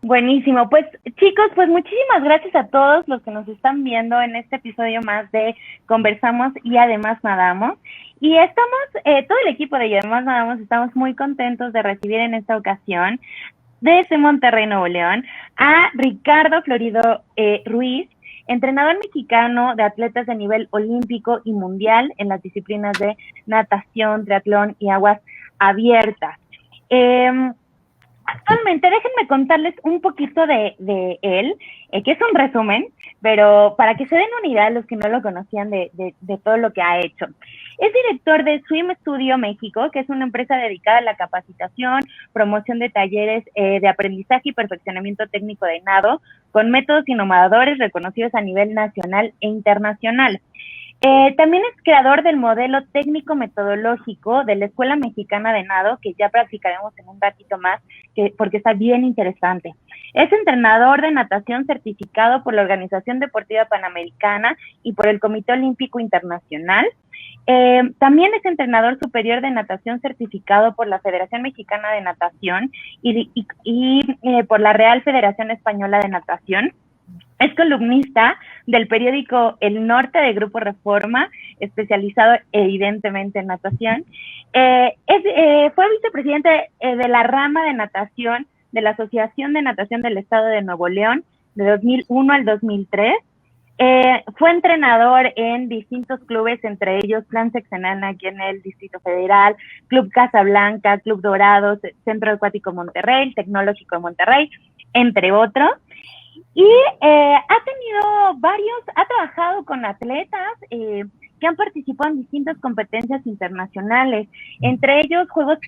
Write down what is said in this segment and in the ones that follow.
Buenísimo, pues chicos, pues muchísimas gracias a todos los que nos están viendo en este episodio más de Conversamos y además nadamos. Y estamos, todo el equipo de Y además nadamos, estamos muy contentos de recibir en esta ocasión desde Monterrey, Nuevo León, a Ricardo Florido Ruiz, entrenador mexicano de atletas de nivel olímpico y mundial en las disciplinas de natación, triatlón y aguas abiertas. Actualmente, déjenme contarles un poquito de él, que es un resumen, pero para que se den una idea los que no lo conocían de todo lo que ha hecho. Es director de Swim Studio México, que es una empresa dedicada a la capacitación, promoción de talleres de aprendizaje y perfeccionamiento técnico de nado, con métodos innovadores reconocidos a nivel nacional e internacional. También es creador del modelo técnico-metodológico de la Escuela Mexicana de Nado, que ya practicaremos en un ratito más, porque está bien interesante. Es entrenador de natación certificado por la Organización Deportiva Panamericana y por el Comité Olímpico Internacional. También es entrenador superior de natación certificado por la Federación Mexicana de Natación y por la Real Federación Española de Natación. Es columnista del periódico El Norte de Grupo Reforma, especializado evidentemente en natación. Fue vicepresidente de la rama de natación de la Asociación de Natación del Estado de Nuevo León de 2001 al 2003. Fue entrenador en distintos clubes, entre ellos Plan Sexenana aquí en el Distrito Federal, Club Casablanca, Club Dorados, Centro Acuático Monterrey, Tecnológico de Monterrey, entre otros. Y ha trabajado con atletas que han participado en distintas competencias internacionales, entre ellos Juegos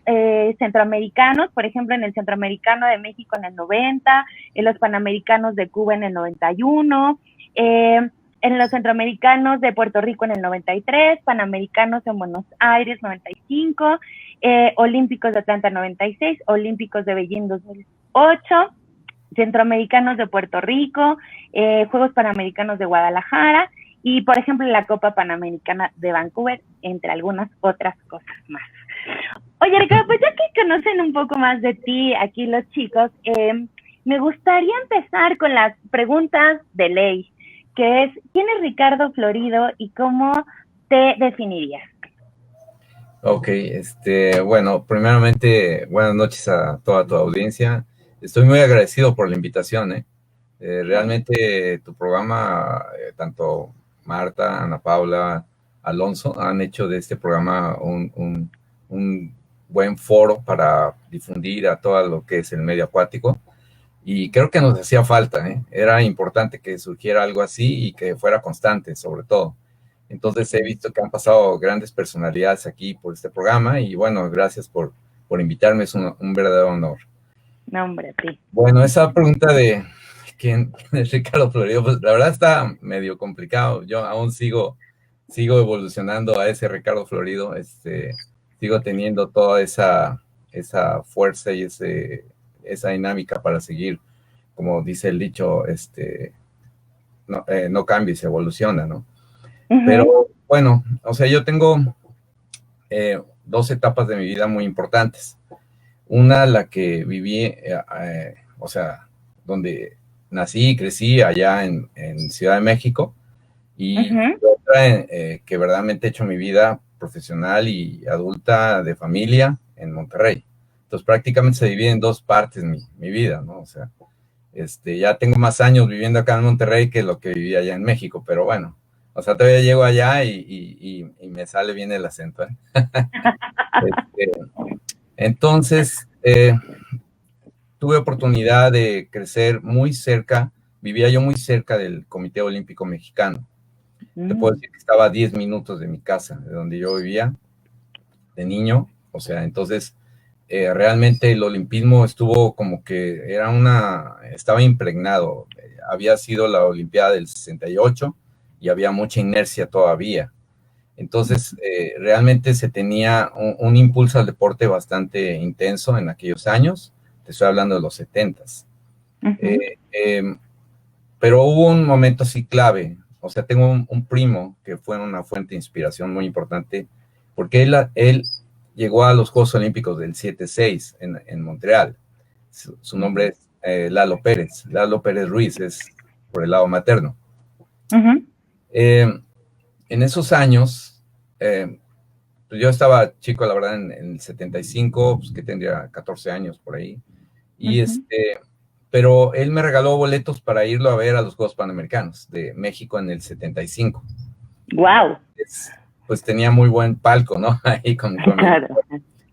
Centroamericanos, por ejemplo, en el Centroamericano de México en el 90, en los Panamericanos de Cuba en el 91, en los Centroamericanos de Puerto Rico en el 93, Panamericanos en Buenos Aires 95, Olímpicos de Atlanta 96, Olímpicos de Beijing 2008, Centroamericanos de Puerto Rico, Juegos Panamericanos de Guadalajara y, por ejemplo, la Copa Panamericana de Vancouver, entre algunas otras cosas más. Oye, Ricardo, pues ya que conocen un poco más de ti aquí los chicos, me gustaría empezar con las preguntas de ley, que es, ¿quién es Ricardo Florido y cómo te definirías? Ok, bueno, primeramente, buenas noches a toda tu audiencia. Estoy muy agradecido por la invitación, ¿eh? Realmente tu programa, tanto Marta, Ana Paula, Alonso, han hecho de este programa un buen foro para difundir a todo lo que es el medio acuático. Y creo que nos hacía falta, ¿eh? Era importante que surgiera algo así y que fuera constante, sobre todo. Entonces he visto que han pasado grandes personalidades aquí por este programa y bueno, gracias por invitarme, es un verdadero honor. No, hombre, sí. Bueno, esa pregunta de quién es Ricardo Florido, pues la verdad está medio complicado. Yo aún sigo evolucionando a ese Ricardo Florido, sigo teniendo toda esa fuerza y esa dinámica para seguir, como dice el dicho, no cambia y se evoluciona, ¿no? Pero bueno, o sea, yo tengo dos etapas de mi vida muy importantes. Una, la que viví, o sea, donde nací y crecí allá en Ciudad de México, y otra que verdaderamente he hecho mi vida profesional y adulta de familia en Monterrey. Entonces prácticamente se divide en dos partes mi vida, ¿no? O sea, ya tengo más años viviendo acá en Monterrey que lo que viví allá en México, pero bueno, o sea, todavía llego allá y me sale bien el acento, ¿eh? Entonces, tuve oportunidad de crecer muy cerca, vivía yo muy cerca del Comité Olímpico Mexicano. Te puedo decir que estaba a 10 minutos de mi casa, de donde yo vivía, de niño, o sea, entonces realmente el olimpismo estuvo como que estaba impregnado, había sido la Olimpiada del 68 y había mucha inercia todavía. Entonces, realmente se tenía un impulso al deporte bastante intenso en aquellos años, te estoy hablando de los 70s. Pero hubo un momento así clave, o sea, tengo un primo que fue una fuente de inspiración muy importante, porque él llegó a los Juegos Olímpicos del 76 en Montreal. Su nombre es Lalo Pérez. Lalo Pérez Ruiz es por el lado materno. Ujú. En esos años, pues yo estaba chico, la verdad, en el 75, pues que tendría 14 años por ahí. Y Ujú. pero él me regaló boletos para irlo a ver a los Juegos Panamericanos de México en el 75. Wow. Pues tenía muy buen palco, ¿no? Ahí con mi... Claro.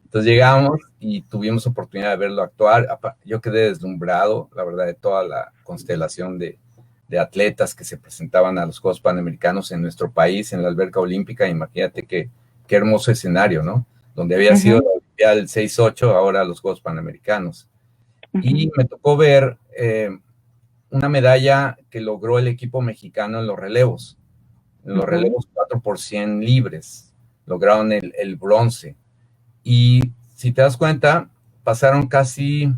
Entonces llegamos y tuvimos oportunidad de verlo actuar. Yo quedé deslumbrado, la verdad, de toda la constelación de atletas que se presentaban a los Juegos Panamericanos en nuestro país, en la alberca olímpica. Imagínate qué hermoso escenario, ¿no? Donde había sido Ujú. la Olimpiada del 6-8, ahora los Juegos Panamericanos. Y Ujú. me tocó ver una medalla que logró el equipo mexicano en los relevos Ujú. 4 por 100 libres. Lograron el bronce. Y si te das cuenta, pasaron casi,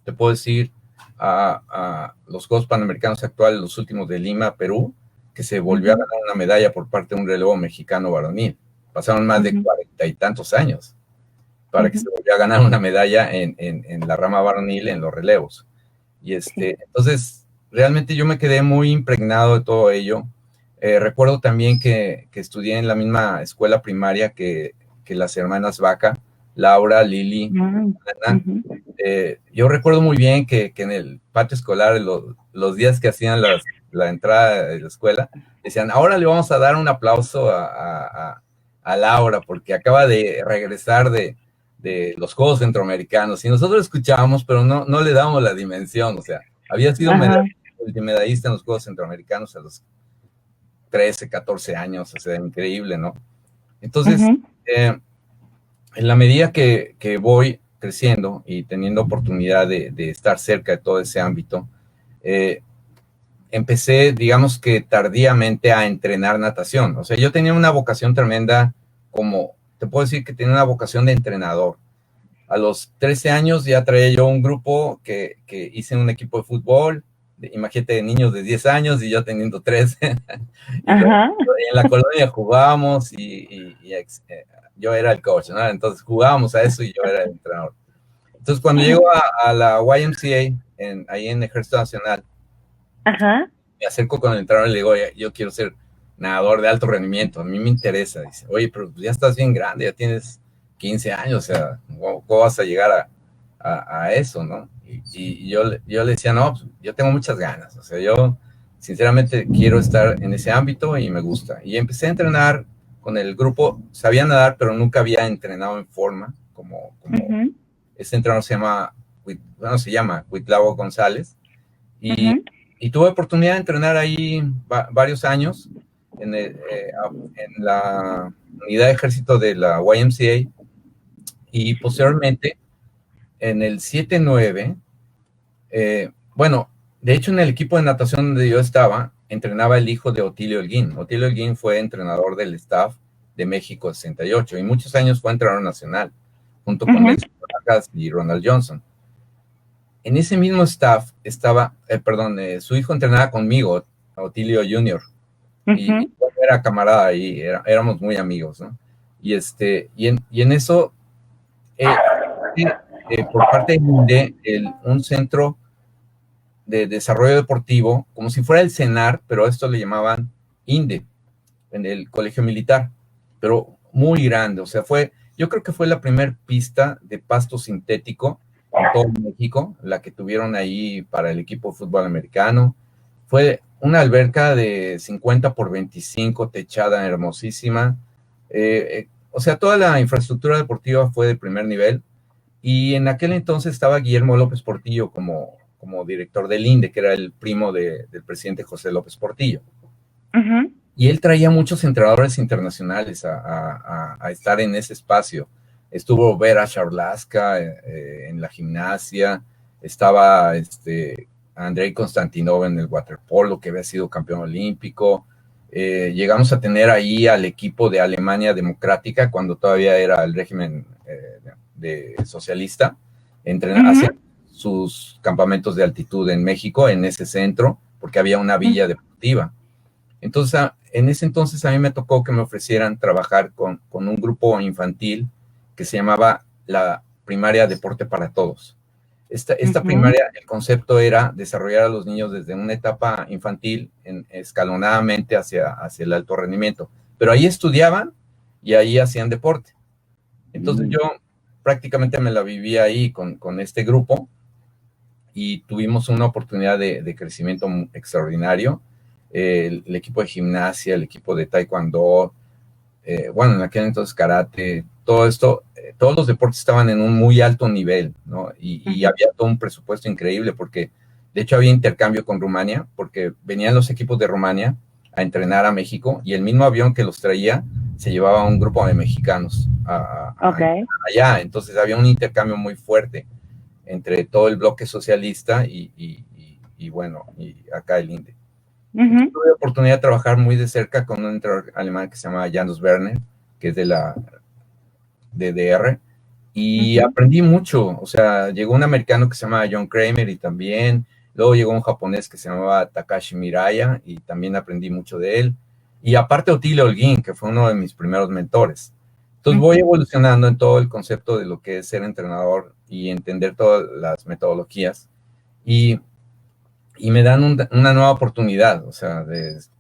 te puedo decir, a los Juegos Panamericanos actuales, los últimos de Lima, Perú, que se volvió a Ujú. ganar una medalla por parte de un relevo mexicano varonil. Pasaron más de Ujú. 40 y tantos años para que Ujú. se volviera a ganar una medalla en la rama varonil, en los relevos. Y Sí. entonces, realmente yo me quedé muy impregnado de todo ello. Recuerdo también que estudié en la misma escuela primaria que las hermanas Vaca, Laura, Lili, Mm. Ana. Ujú. Yo recuerdo muy bien que en el patio escolar, los días que hacían la entrada de la escuela, decían, ahora le vamos a dar un aplauso a Laura, porque acaba de regresar de los Juegos Centroamericanos. Y nosotros escuchábamos, pero no le dábamos la dimensión. O sea, había sido Ajá. multimedallista en los Juegos Centroamericanos a los 13, 14 años. O sea, increíble, ¿no? Entonces, Ujú. en la medida que voy creciendo y teniendo oportunidad de estar cerca de todo ese ámbito, eh, empecé, digamos que tardíamente, a entrenar natación. O sea, yo tenía una vocación tremenda, como te puedo decir que tenía una vocación de entrenador. A los 13 años ya traía yo un grupo que hice un equipo de fútbol, imagínate, de niños de 10 años y yo teniendo 13. Y luego Ajá. en la colonia jugábamos yo era el coach, ¿no? Entonces jugábamos a eso y yo era el entrenador. Entonces cuando llego a la YMCA, ahí en Ejército Nacional, Ajá. me acerco con el entrenador y le digo, oye, yo quiero ser nadador de alto rendimiento, a mí me interesa. Dice, oye, pero ya estás bien grande, ya tienes 15 años, o sea, ¿cómo vas a llegar a eso, no? Y yo le decía, no, pues, yo tengo muchas ganas, o sea, yo sinceramente quiero estar en ese ámbito y me gusta. Y empecé a entrenar con el grupo, sabía nadar, pero nunca había entrenado en forma, como Ujú. este entrenador se llama Huitlavo González, y, Ujú. y tuve oportunidad de entrenar ahí varios años en la unidad de ejército de la YMCA, y posteriormente en el 7-9, bueno, de hecho en el equipo de natación donde yo estaba, entrenaba el hijo de Otilio Holguín. Otilio Holguín fue entrenador del staff de México 68 y muchos años fue entrenador nacional, junto con Ujú. Nelson Barajas y Ronald Johnson. En ese mismo staff estaba, su hijo entrenaba conmigo, Otilio Junior, y Ujú. yo era camarada ahí, éramos muy amigos, ¿no? Y en eso, por parte de INDE, un centro de desarrollo deportivo, como si fuera el CENAR, pero a esto le llamaban INDE, en el colegio militar, pero muy grande. O sea, yo creo que fue la primer pista de pasto sintético en todo México, la que tuvieron ahí para el equipo de fútbol americano. Fue una alberca de 50 por 25, techada, hermosísima. O sea, toda la infraestructura deportiva fue de primer nivel. Y en aquel entonces estaba Guillermo López Portillo como director del INDE, que era el primo del presidente José López Portillo. Ujú. Y él traía muchos entrenadores internacionales a estar en ese espacio. Estuvo Vera Charlaska en la gimnasia, estaba Andrei Konstantinov en el waterpolo, que había sido campeón olímpico. Llegamos a tener ahí al equipo de Alemania Democrática, cuando todavía era el régimen de socialista, Ujú. haciendo sus campamentos de altitud en México, en ese centro, porque había una villa deportiva. Entonces, en ese entonces a mí me tocó que me ofrecieran trabajar con un grupo infantil que se llamaba la Primaria Deporte para Todos. Esta primaria, el concepto era desarrollar a los niños desde una etapa infantil escalonadamente hacia el alto rendimiento. Pero ahí estudiaban y ahí hacían deporte. Entonces yo prácticamente me la vivía ahí con este grupo y tuvimos una oportunidad de crecimiento extraordinario. El equipo de gimnasia, el equipo de taekwondo, bueno, en aquel entonces karate, todo esto, todos los deportes estaban en un muy alto nivel, ¿no? Y había todo un presupuesto increíble porque, de hecho, había intercambio con Rumania, porque venían los equipos de Rumania a entrenar a México y el mismo avión que los traía se llevaba a un grupo de mexicanos allá. Entonces había un intercambio muy fuerte entre todo el bloque socialista y bueno, y acá el INDE. Tuve la oportunidad de trabajar muy de cerca con un entrenador alemán que se llama Janus Werner, que es de la DDR, y aprendí mucho. O sea, llegó un americano que se llama John Kramer y también, luego llegó un japonés que se llamaba Takashi Miraya y también aprendí mucho de él. Y aparte Otilio Holguín, que fue uno de mis primeros mentores. Entonces voy evolucionando en todo el concepto de lo que es ser entrenador y entender todas las metodologías. Y me dan una nueva oportunidad, o sea,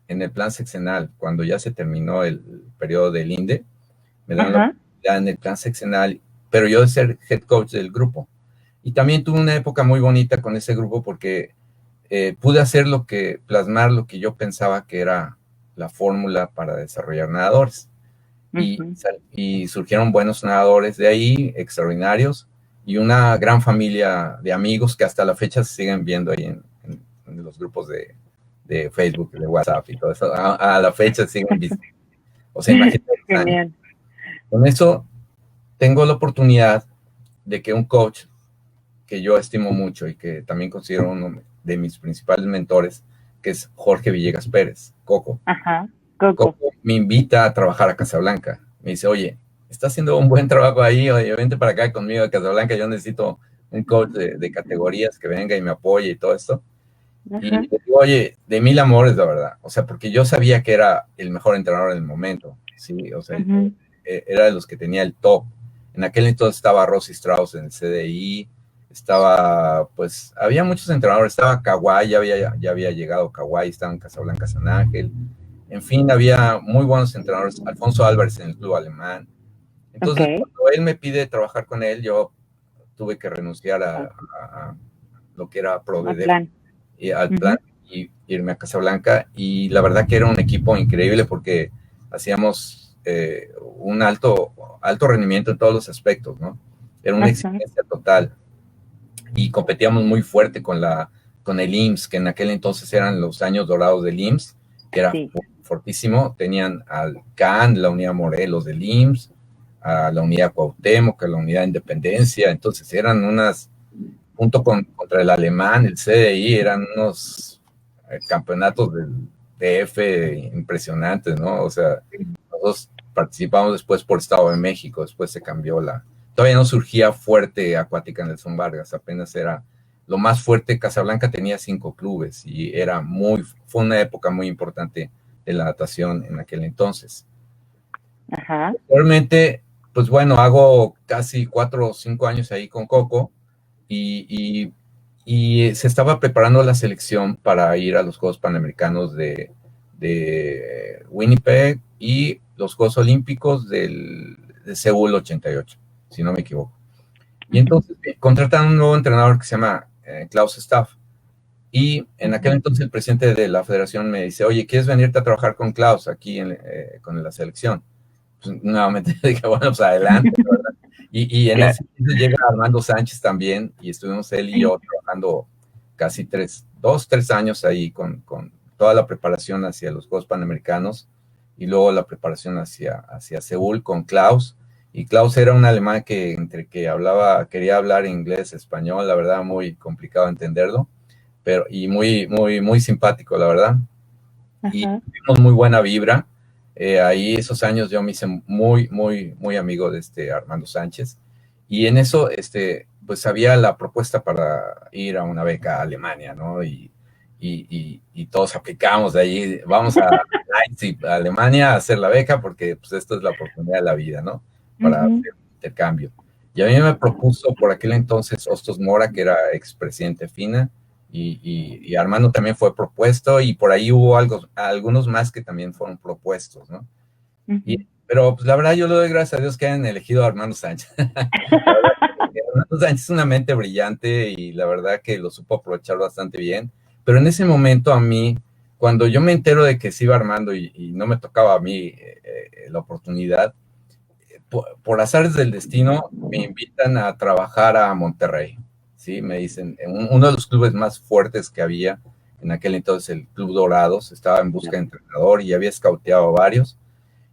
en el plan sexenal, cuando ya se terminó el periodo del INDE, me dan la oportunidad en el plan sexenal, pero yo de ser head coach del grupo. Y también tuve una época muy bonita con ese grupo porque pude hacer plasmar lo que yo pensaba que era la fórmula para desarrollar nadadores. Y surgieron buenos nadadores de ahí, extraordinarios, y una gran familia de amigos que hasta la fecha se siguen viendo ahí en los grupos de Facebook, de WhatsApp y todo eso. A la fecha siguen visitando. O sea, imagínate. Con eso tengo la oportunidad de que un coach que yo estimo mucho y que también considero uno de mis principales mentores, que es Jorge Villegas Pérez, Coco. Coco me invita a trabajar a Casablanca. Me dice, oye, está haciendo un buen trabajo ahí, oye, vente para acá conmigo a Casablanca, yo necesito un coach de categorías que venga y me apoye y todo esto. Y le digo, oye, de mil amores, la verdad. O sea, porque yo sabía que era el mejor entrenador en el momento, ¿sí? O sea, era de los que tenía el top. En aquel entonces estaba Rossi Strauss en el CDI, estaba, pues, había muchos entrenadores, estaba Kawhi, ya había llegado Kawhi, estaba en Casablanca San Ángel. En fin, había muy buenos entrenadores, Alfonso Álvarez en el club alemán. Entonces, cuando él me pide trabajar con él, yo tuve que renunciar a lo que era ProDD y al plan y irme a Casablanca. Y la verdad que era un equipo increíble porque hacíamos un alto rendimiento en todos los aspectos, ¿no? Era una exigencia total. Y competíamos muy fuerte con el IMSS, que en aquel entonces eran los años dorados del IMSS, que era fortísimo. Tenían al CAN, la unidad Morelos del IMSS, a la unidad Cuauhtémoc, a la unidad Independencia. Entonces eran unas, junto contra el alemán, el CDI, eran unos campeonatos del DF impresionantes, ¿no? O sea, nosotros participamos después por Estado de México, después se cambió todavía no surgía fuerte Acuática Nelson Vargas, apenas era lo más fuerte. Casablanca tenía 5 clubes y fue una época muy importante de la natación en aquel entonces. Realmente, pues bueno, hago casi 4 o 5 años ahí con Coco y se estaba preparando la selección para ir a los Juegos Panamericanos de Winnipeg y los Juegos Olímpicos de Seúl 88, si no me equivoco. Y entonces contrataron un nuevo entrenador que se llama Klaus Staff. Y en aquel entonces el presidente de la federación me dice, oye, ¿quieres venirte a trabajar con Klaus aquí con la selección? Pues nuevamente dije, bueno, pues adelante, ¿verdad? Y en ese momento llega Armando Sánchez también, y estuvimos él y yo trabajando casi 2-3 años ahí con toda la preparación hacia los Juegos Panamericanos y luego la preparación hacia Seúl con Klaus. Y Klaus era un alemán que entre que quería hablar inglés, español, la verdad muy complicado entenderlo, y muy simpático, la verdad. Y tuvimos muy buena vibra. Ahí esos años yo me hice muy amigo de Armando Sánchez. Y en eso, pues había la propuesta para ir a una beca a Alemania, ¿no? Y todos aplicamos de ahí, vamos a Leipzig, a Alemania, a hacer la beca, porque pues esto es la oportunidad de la vida, ¿no? Para hacer un intercambio. Y a mí me propuso por aquel entonces Hostos Mora, que era expresidente FINA, y Armando también fue propuesto, y por ahí hubo algunos más que también fueron propuestos, ¿no? Pero pues, la verdad yo le doy gracias a Dios que hayan elegido a Armando Sánchez. Armando Sánchez es una mente brillante y la verdad que lo supo aprovechar bastante bien. Pero en ese momento a mí, cuando yo me entero de que se iba Armando y no me tocaba a mí la oportunidad, por azares del destino me invitan a trabajar a Monterrey. ¿Sí? Me dicen, uno de los clubes más fuertes que había en aquel entonces, el Club Dorados, estaba en busca de entrenador y había escauteado a varios.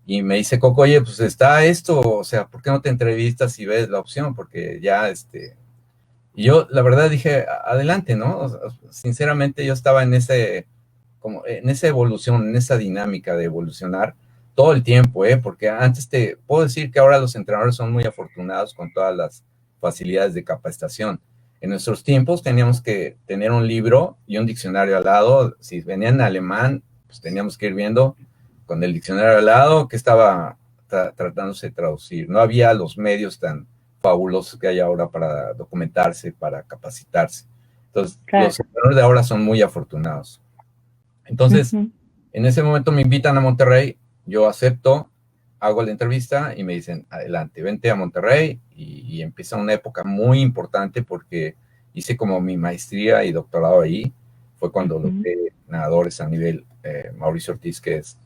Y me dice Coco, oye, pues está esto, o sea, ¿por qué no te entrevistas y ves la opción? Porque ya, y yo la verdad dije, adelante, ¿no? O sea, sinceramente yo estaba en como en esa evolución, en esa dinámica de evolucionar todo el tiempo, ¿eh? Porque antes te puedo decir que ahora los entrenadores son muy afortunados con todas las facilidades de capacitación. En nuestros tiempos teníamos que tener un libro y un diccionario al lado. Si venían en alemán, pues teníamos que ir viendo con el diccionario al lado que estaba tratándose de traducir. No había los medios tan fabulosos que hay ahora para documentarse, para capacitarse. Entonces, los entrenadores de ahora son muy afortunados. Entonces, en ese momento me invitan a Monterrey, yo acepto, hago la entrevista y me dicen, adelante, vente a Monterrey, y empieza una época muy importante porque hice como mi maestría y doctorado ahí. Fue cuando logré nadadores a nivel Mauricio Ortiz, que es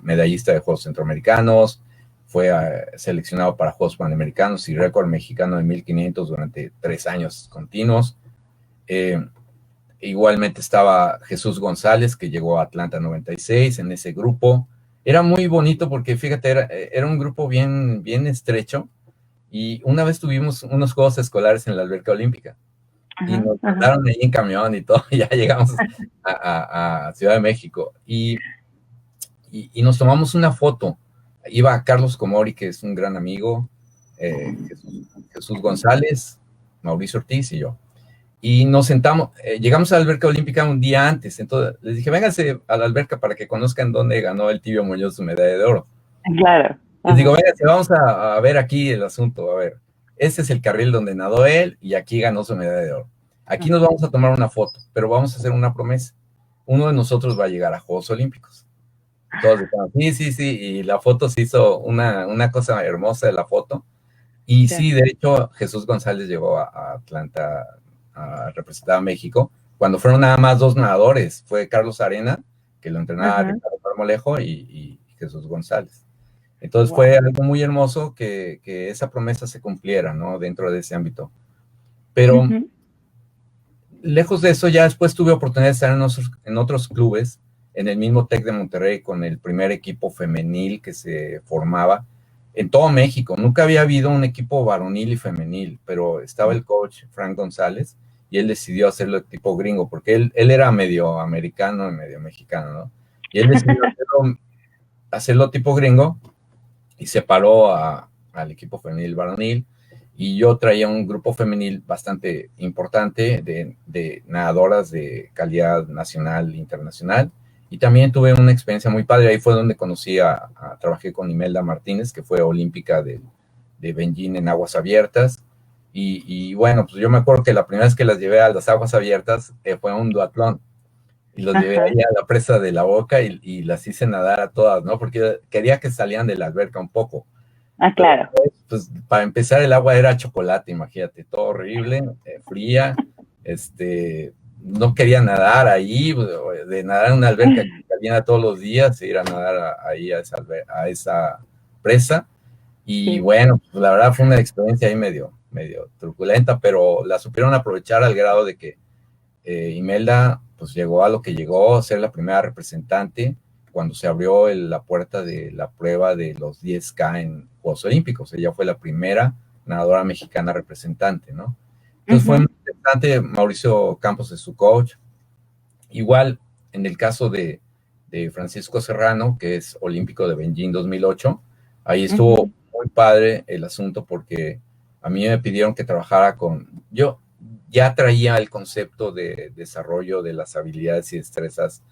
medallista de Juegos Centroamericanos, fue seleccionado para Juegos Panamericanos y récord mexicano de 1500 durante 3 años continuos. Igualmente estaba Jesús González, que llegó a Atlanta 96 en ese grupo. Era muy bonito porque, fíjate, era un grupo bien, bien estrecho. Y una vez tuvimos unos Juegos Escolares en la Alberca Olímpica. Y nos mandaron ahí en camión y todo. Y ya llegamos a Ciudad de México. Y nos tomamos una foto. Iba Carlos Comori, que es un gran amigo, Jesús González, Mauricio Ortiz y yo. Y nos sentamos, llegamos a la alberca olímpica un día antes, entonces les dije, vénganse a la alberca para que conozcan dónde ganó el Tibio Muñoz su medalla de oro. Claro. Les digo, vénganse, vamos a ver aquí el asunto, a ver, este es el carril donde nadó él y aquí ganó su medalla de oro. Aquí nos vamos a tomar una foto, pero vamos a hacer una promesa. Uno de nosotros va a llegar a Juegos Olímpicos. Todos dijeron, sí, y la foto se hizo una cosa hermosa de la foto. Y sí, de hecho, Jesús González llegó a Atlanta a representar a México, cuando fueron nada más 2 nadadores. Fue Carlos Arena, que lo entrenaba Ricardo Marmolejo, y Jesús González. Entonces fue algo muy hermoso que esa promesa se cumpliera, ¿no? Dentro de ese ámbito. Pero lejos de eso, ya después tuve oportunidad de estar en otros clubes, en el mismo TEC de Monterrey, con el primer equipo femenil que se formaba en todo México. Nunca había habido un equipo varonil y femenil, pero estaba el coach Frank González y él decidió hacerlo tipo gringo, porque él era medio americano y medio mexicano, ¿no? Y él decidió hacerlo tipo gringo y separó al equipo femenil varonil, y yo traía un grupo femenil bastante importante de nadadoras de calidad nacional e internacional. Y también tuve una experiencia muy padre. Ahí fue donde trabajé con Imelda Martínez, que fue olímpica de Beijing en aguas abiertas. Y bueno, pues yo me acuerdo que la primera vez que las llevé a las aguas abiertas fue un duatlón. Y los llevé ahí a la presa de La Boca y las hice nadar a todas, ¿no? Porque quería que salieran de la alberca un poco. Claro. Pues para empezar el agua era chocolate, imagínate, todo horrible, fría, no quería nadar ahí, de nadar en una alberca que calienta todos los días, ir a nadar ahí a esa presa. Y bueno, pues la verdad fue una experiencia ahí medio truculenta, pero la supieron aprovechar al grado de que Imelda pues llegó a lo que llegó, a ser la primera representante cuando se abrió la puerta de la prueba de los 10K en Juegos Olímpicos. Ella fue la primera nadadora mexicana representante, ¿no? Entonces fue muy interesante. Mauricio Campos es su coach. Igual, en el caso de Francisco Serrano, que es olímpico de Beijing 2008, ahí estuvo muy padre el asunto porque a mí me pidieron que trabajara yo ya traía el concepto de desarrollo de las habilidades y destrezas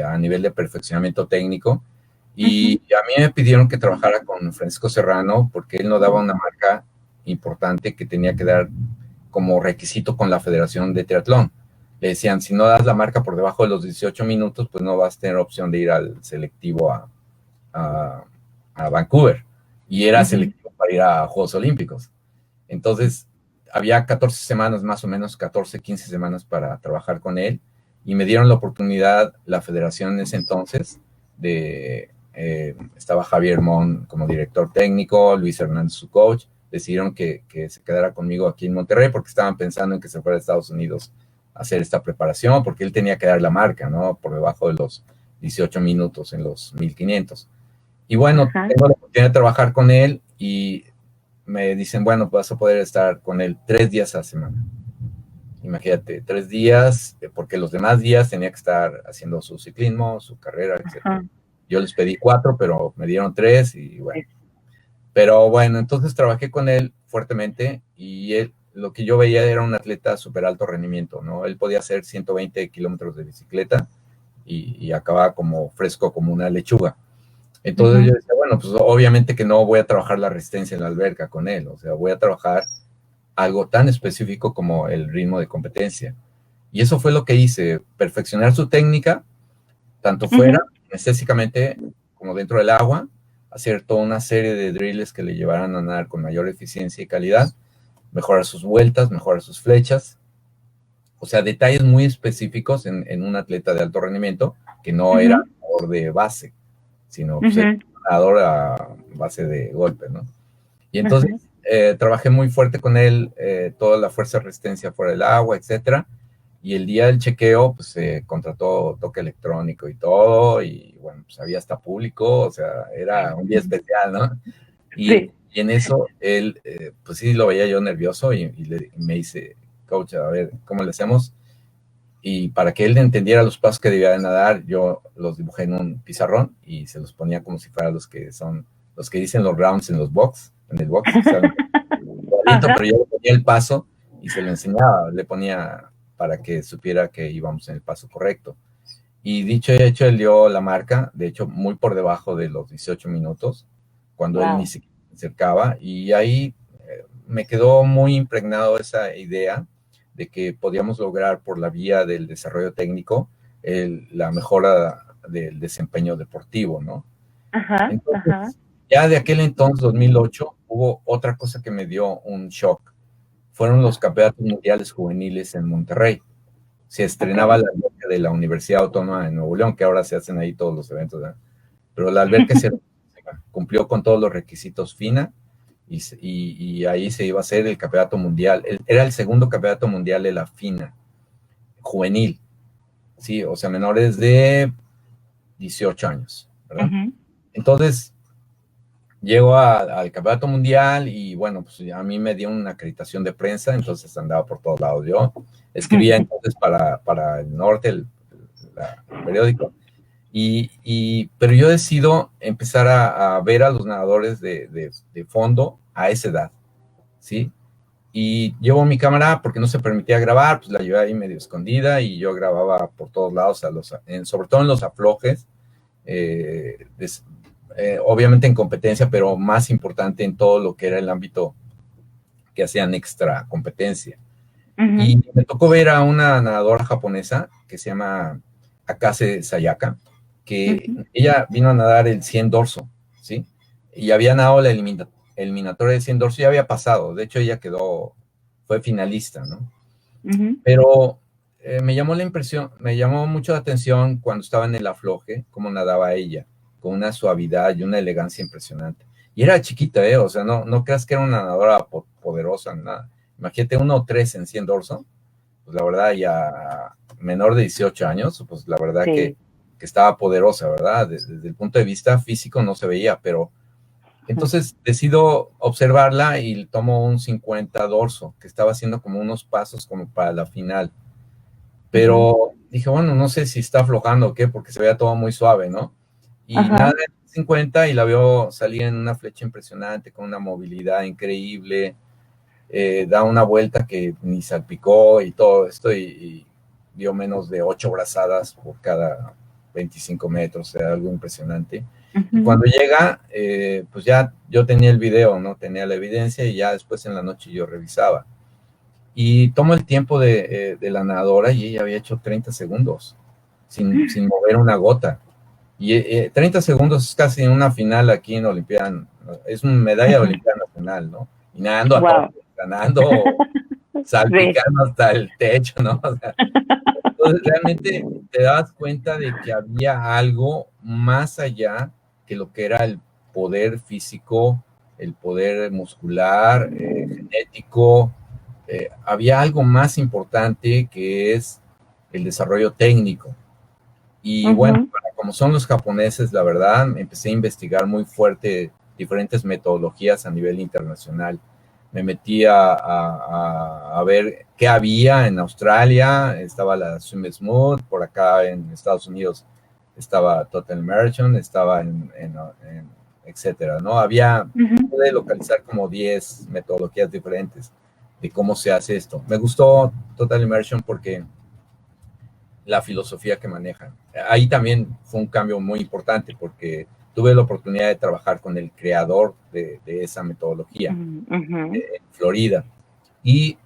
a nivel de perfeccionamiento técnico, Y a mí me pidieron que trabajara con Francisco Serrano porque él no daba una marca importante que tenía que dar como requisito con la Federación de Triatlón. Le decían, si no das la marca por debajo de los 18 minutos, pues no vas a tener opción de ir al selectivo a Vancouver. Y era selectivo para ir a Juegos Olímpicos. Entonces, había 14 semanas, más o menos 14, 15 semanas para trabajar con él. Y me dieron la oportunidad, la federación en ese entonces, estaba Javier Mon como director técnico, Luis Hernández su coach, decidieron que se quedara conmigo aquí en Monterrey porque estaban pensando en que se fuera a Estados Unidos a hacer esta preparación, porque él tenía que dar la marca, ¿no? Por debajo de los 18 minutos en los 1500. Y bueno, tengo la oportunidad de trabajar con él y me dicen, bueno, vas a poder estar con él 3 días a la semana. Imagínate, 3 días, porque los demás días tenía que estar haciendo su ciclismo, su carrera, etc. Yo les pedí 4, pero me dieron 3 y bueno. Pero bueno, entonces trabajé con él fuertemente y él, lo que yo veía era un atleta súper alto rendimiento, ¿no? Él podía hacer 120 kilómetros de bicicleta y acababa como fresco como una lechuga. Entonces yo decía, bueno, pues obviamente que no voy a trabajar la resistencia en la alberca con él, o sea, voy a trabajar algo tan específico como el ritmo de competencia. Y eso fue lo que hice, perfeccionar su técnica, tanto fuera, necesariamente, como dentro del agua, hacer toda una serie de drills que le llevaran a nadar con mayor eficiencia y calidad, mejorar sus vueltas, mejorar sus flechas, o sea, detalles muy específicos en un atleta de alto rendimiento que no era nadador de base, sino pues, nadador a base de golpe, ¿no? Y entonces trabajé muy fuerte con él, toda la fuerza de resistencia fuera del agua, etcétera. Y el día del chequeo, pues se contrató toque electrónico y todo, y bueno, pues había hasta público, o sea, era un día especial, ¿no? Y en eso, él, pues sí lo veía yo nervioso y me dice, coach, a ver, ¿cómo le hacemos? Y para que él entendiera los pasos que debía de nadar, yo los dibujé en un pizarrón y se los ponía como si fueran los que dicen los rounds en el box, ¿saben? Pero yo le ponía el paso y se lo enseñaba, le ponía para que supiera que íbamos en el paso correcto. Y dicho y hecho, él dio la marca, de hecho, muy por debajo de los 18 minutos, cuando él ni siquiera se acercaba, y ahí me quedó muy impregnado esa idea de que podíamos lograr por la vía del desarrollo técnico la mejora del desempeño deportivo, ¿no? Entonces, ya de aquel entonces, 2008, hubo otra cosa que me dio un shock. Fueron los campeonatos mundiales juveniles en Monterrey. Se estrenaba la alberca de la Universidad Autónoma de Nuevo León, que ahora se hacen ahí todos los eventos, ¿verdad? Pero la alberca se cumplió con todos los requisitos FINA y ahí se iba a hacer el campeonato mundial. Era el segundo campeonato mundial de la FINA, juvenil, ¿sí? O sea, menores de 18 años, ¿verdad? Entonces, llego al campeonato mundial y bueno, pues a mí me dio una acreditación de prensa, entonces andaba por todos lados. Yo escribía entonces para el norte, el periódico, pero yo decido empezar a ver a los nadadores de fondo a esa edad, ¿sí? Y llevo mi cámara porque no se permitía grabar, pues la llevé ahí medio escondida y yo grababa por todos lados, sobre todo en los aflojes, obviamente en competencia, pero más importante en todo lo que era el ámbito que hacían extra competencia. Y me tocó ver a una nadadora japonesa que se llama Akase Sayaka, que ella vino a nadar el 100 dorso, ¿sí? Y había nadado la eliminatoria de 100 dorso, ya había pasado, de hecho ella fue finalista, ¿no? Pero me llamó mucho la atención cuando estaba en el afloje, cómo nadaba ella, con una suavidad y una elegancia impresionante. Y era chiquita, o sea, no creas que era una nadadora poderosa, nada. Imagínate 1.3 en 100 dorso, pues la verdad ya menor de 18 años, pues la verdad que estaba poderosa, ¿verdad? Desde el punto de vista físico no se veía, pero entonces decido observarla y tomo un 50 dorso, que estaba haciendo como unos pasos como para la final. Pero dije, bueno, no sé si está aflojando o qué, porque se veía todo muy suave, ¿no? Y nada, 50 y la veo salir en una flecha impresionante, con una movilidad increíble, da una vuelta que ni salpicó y todo esto, y dio menos de 8 brazadas por cada 25 metros, era algo impresionante. Y cuando llega, pues ya yo tenía el video, ¿no? Tenía la evidencia y ya después en la noche yo revisaba. Y tomo el tiempo de la nadadora y ella había hecho 30 segundos sin mover una gota. Y 30 segundos es casi una final aquí en Olimpiada, es una medalla de Olimpiada Nacional, ¿no? Y nadando a Wow. tope, ganando, salpicando hasta el techo, ¿no? O sea, entonces realmente te das cuenta de que había algo más allá que lo que era el poder físico, el poder muscular, genético. Había algo más importante que es el desarrollo técnico. Y bueno, como son los japoneses, la verdad, empecé a investigar muy fuerte diferentes metodologías a nivel internacional. Me metí a ver qué había en Australia, estaba la Swim Smooth, por acá en Estados Unidos estaba Total Immersion, estaba etcétera, ¿no? Pude localizar como 10 metodologías diferentes de cómo se hace esto. Me gustó Total Immersion porque la filosofía que manejan. Ahí también fue un cambio muy importante porque tuve la oportunidad de trabajar con el creador de esa metodología en Florida. Y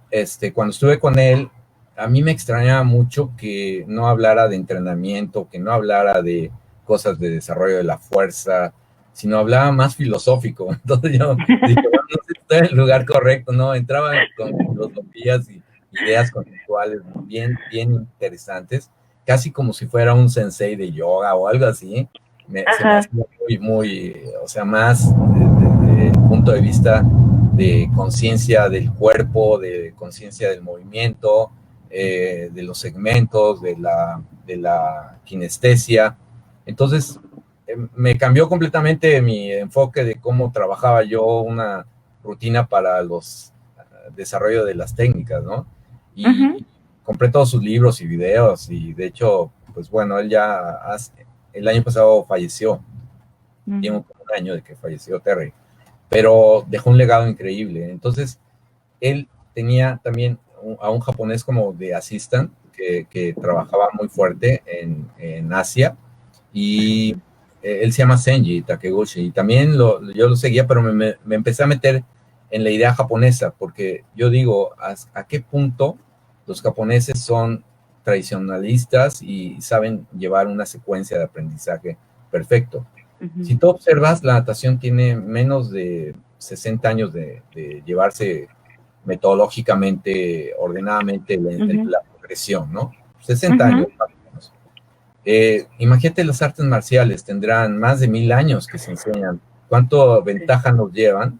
cuando estuve con él, a mí me extrañaba mucho que no hablara de entrenamiento, que no hablara de cosas de desarrollo de la fuerza, sino hablaba más filosófico. Entonces yo dije, bueno, no sé si estoy en el lugar correcto, ¿no? Entraba con filosofías y ideas conceptuales bien, bien interesantes, casi como si fuera un sensei de yoga o algo así. Se me hacía muy, muy, o sea, más desde el punto de vista de conciencia del cuerpo, de conciencia del movimiento, de los segmentos, de la kinestesia. Entonces, me cambió completamente mi enfoque de cómo trabajaba yo una rutina para los desarrollo de las técnicas, ¿no? Y compré todos sus libros y videos y de hecho, pues bueno, el año pasado falleció, tiene un año de que falleció Terry, pero dejó un legado increíble. Entonces, él tenía también a un japonés como de assistant que trabajaba muy fuerte en Asia y él se llama Senji Takeguchi y también yo lo seguía, pero me empecé a meter en la idea japonesa porque yo digo, ¿a qué punto los japoneses son tradicionalistas y saben llevar una secuencia de aprendizaje perfecto? Si tú observas, la natación tiene menos de 60 años de llevarse metodológicamente, ordenadamente la progresión, ¿no? 60 años más o menos. Imagínate, las artes marciales tendrán más de 1000 años que se enseñan. ¿Cuánto ventaja nos llevan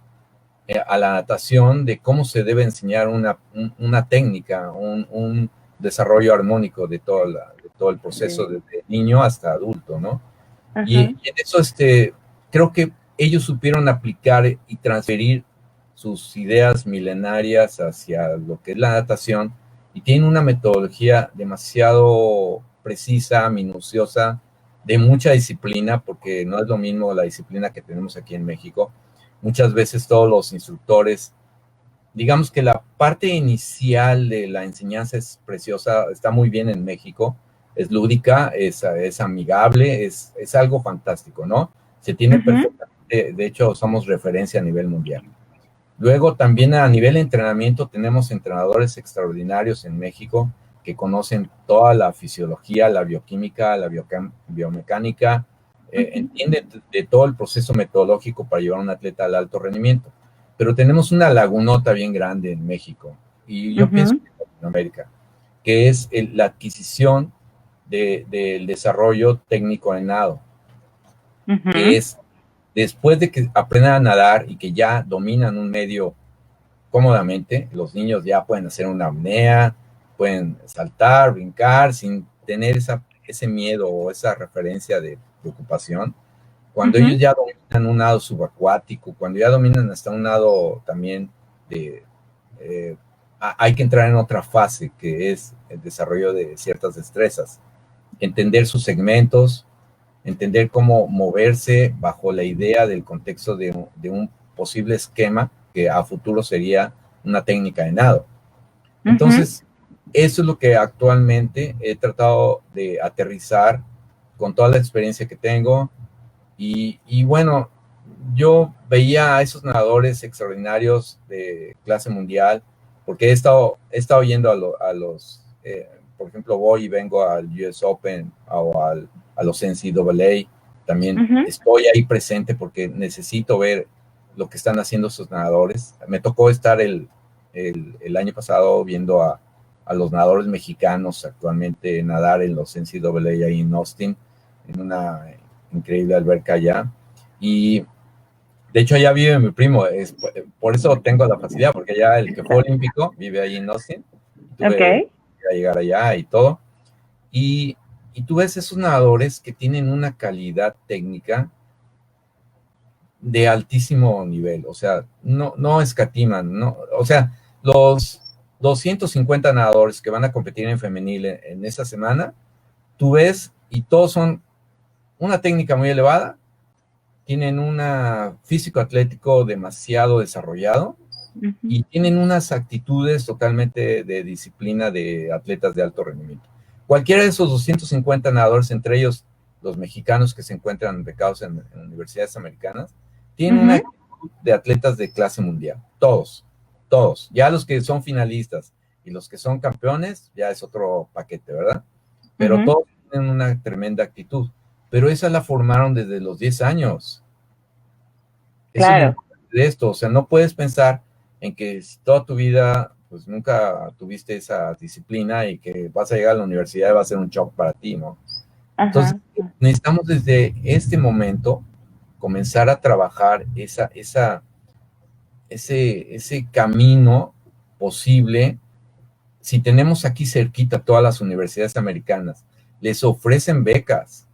a la natación de cómo se debe enseñar una técnica, un desarrollo armónico de todo el proceso desde niño hasta adulto, ¿no? Y en eso creo que ellos supieron aplicar y transferir sus ideas milenarias hacia lo que es la natación y tienen una metodología demasiado precisa, minuciosa, de mucha disciplina, porque no es lo mismo la disciplina que tenemos aquí en México. Muchas veces todos los instructores, digamos que la parte inicial de la enseñanza es preciosa, está muy bien en México, es lúdica, es amigable, es algo fantástico, ¿no? Se tiene perfectamente, de hecho somos referencia a nivel mundial. Luego también a nivel de entrenamiento tenemos entrenadores extraordinarios en México que conocen toda la fisiología, la bioquímica, la biomecánica, entienden de todo el proceso metodológico para llevar a un atleta al alto rendimiento. Pero tenemos una lagunota bien grande en México, y yo pienso que en Latinoamérica, que es la adquisición del desarrollo técnico en nado, que es después de que aprendan a nadar y que ya dominan un medio cómodamente, los niños ya pueden hacer una apnea, pueden saltar, brincar, sin tener ese miedo o esa referencia de preocupación. Cuando ellos ya dominan un nado subacuático, cuando ya dominan hasta un nado también hay que entrar en otra fase, que es el desarrollo de ciertas destrezas, entender sus segmentos, entender cómo moverse bajo la idea del contexto de un posible esquema que a futuro sería una técnica de nado. Entonces, eso es lo que actualmente he tratado de aterrizar con toda la experiencia que tengo Y bueno, yo veía a esos nadadores extraordinarios de clase mundial, porque he estado yendo a los, por ejemplo, voy y vengo al US Open o a los NCAA, también Ujú. estoy ahí presente porque necesito ver lo que están haciendo esos nadadores. Me tocó estar el año pasado viendo a los nadadores mexicanos actualmente nadar en los NCAA ahí en Austin, en una increíble alberca allá. Y de hecho allá vive mi primo, por eso tengo la facilidad, porque allá el que fue olímpico vive ahí en Austin. Tuve Ok, que llegar allá y todo. Y, y tú ves esos nadadores que tienen una calidad técnica de altísimo nivel, o sea, no escatiman, no, o sea, los 250 nadadores que van a competir en femenil en esa semana, tú ves y todos son una técnica muy elevada, tienen un físico atlético demasiado desarrollado ujú, y tienen unas actitudes totalmente de disciplina de atletas de alto rendimiento. Cualquiera de esos 250 nadadores, entre ellos los mexicanos que se encuentran becados en universidades americanas, tienen una ujú, actitud de atletas de clase mundial. Todos, todos. Ya los que son finalistas y los que son campeones, ya es otro paquete, ¿verdad? Pero ujú. todos tienen una tremenda actitud. Pero esa la formaron desde los 10 años. Eso es lo Claro, importante de esto, o sea, no puedes pensar en que si toda tu vida pues nunca tuviste esa disciplina y que vas a llegar a la universidad y va a ser un shock para ti, ¿no? Entonces, ajá, necesitamos desde este momento comenzar a trabajar ese camino posible. Si tenemos aquí cerquita todas las universidades americanas, les ofrecen becas,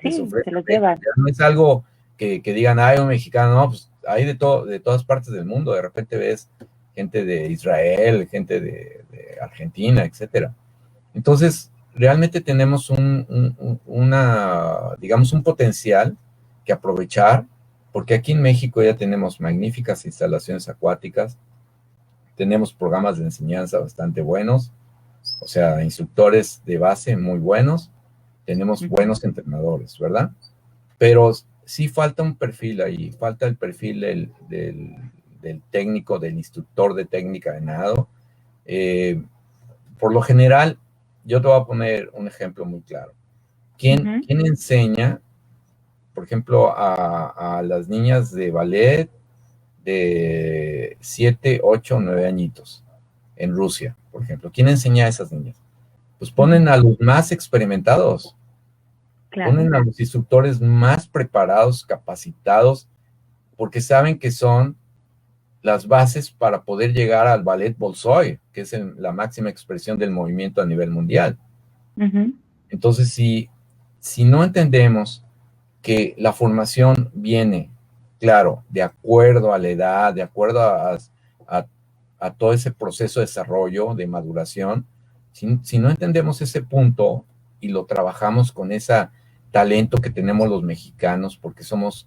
les sí, se ofrecen los becas. llevan. Ya no es algo que digan, ay, un mexicano, no, pues hay de todas partes del mundo. De repente ves gente de Israel, gente de Argentina, etcétera. Entonces, realmente tenemos digamos, un potencial que aprovechar, porque aquí en México ya tenemos magníficas instalaciones acuáticas, tenemos programas de enseñanza bastante buenos, o sea, instructores de base muy buenos, tenemos Ujú, buenos entrenadores, ¿verdad? Pero sí falta un perfil ahí, falta el perfil del técnico, del instructor de técnica de nado. Eh, por lo general, yo te voy a poner un ejemplo muy claro. ujú, ¿Quién enseña, por ejemplo, a las niñas de ballet de 7, 8, 9 añitos en Rusia, por ejemplo? ¿Quién enseña a esas niñas? Pues ujú. ponen a los más experimentados, Claro, ponen a los instructores más preparados, capacitados, porque saben que son las bases para poder llegar al ballet Bolshoi, que es la máxima expresión del movimiento a nivel mundial. ujú, Entonces, si no entendemos que la formación viene, claro, de acuerdo a la edad, de acuerdo a, a todo ese proceso de desarrollo, de maduración, si no entendemos ese punto y lo trabajamos con ese talento que tenemos los mexicanos, porque somos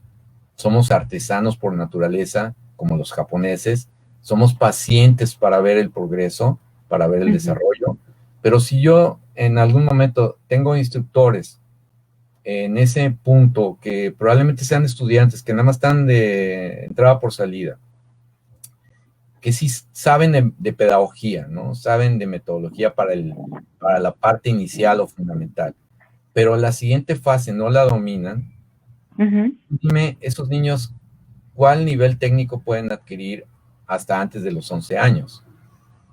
artesanos por naturaleza, como los japoneses, somos pacientes para ver el progreso, para ver el ujú. desarrollo, pero si yo en algún momento tengo instructores en ese punto que probablemente sean estudiantes que nada más están de entrada por salida, que sí saben de pedagogía, ¿no? Saben de metodología para la parte inicial o fundamental, pero la siguiente fase no la dominan. Ujú, Dime, esos niños, ¿cuál nivel técnico pueden adquirir hasta antes de los 11 años?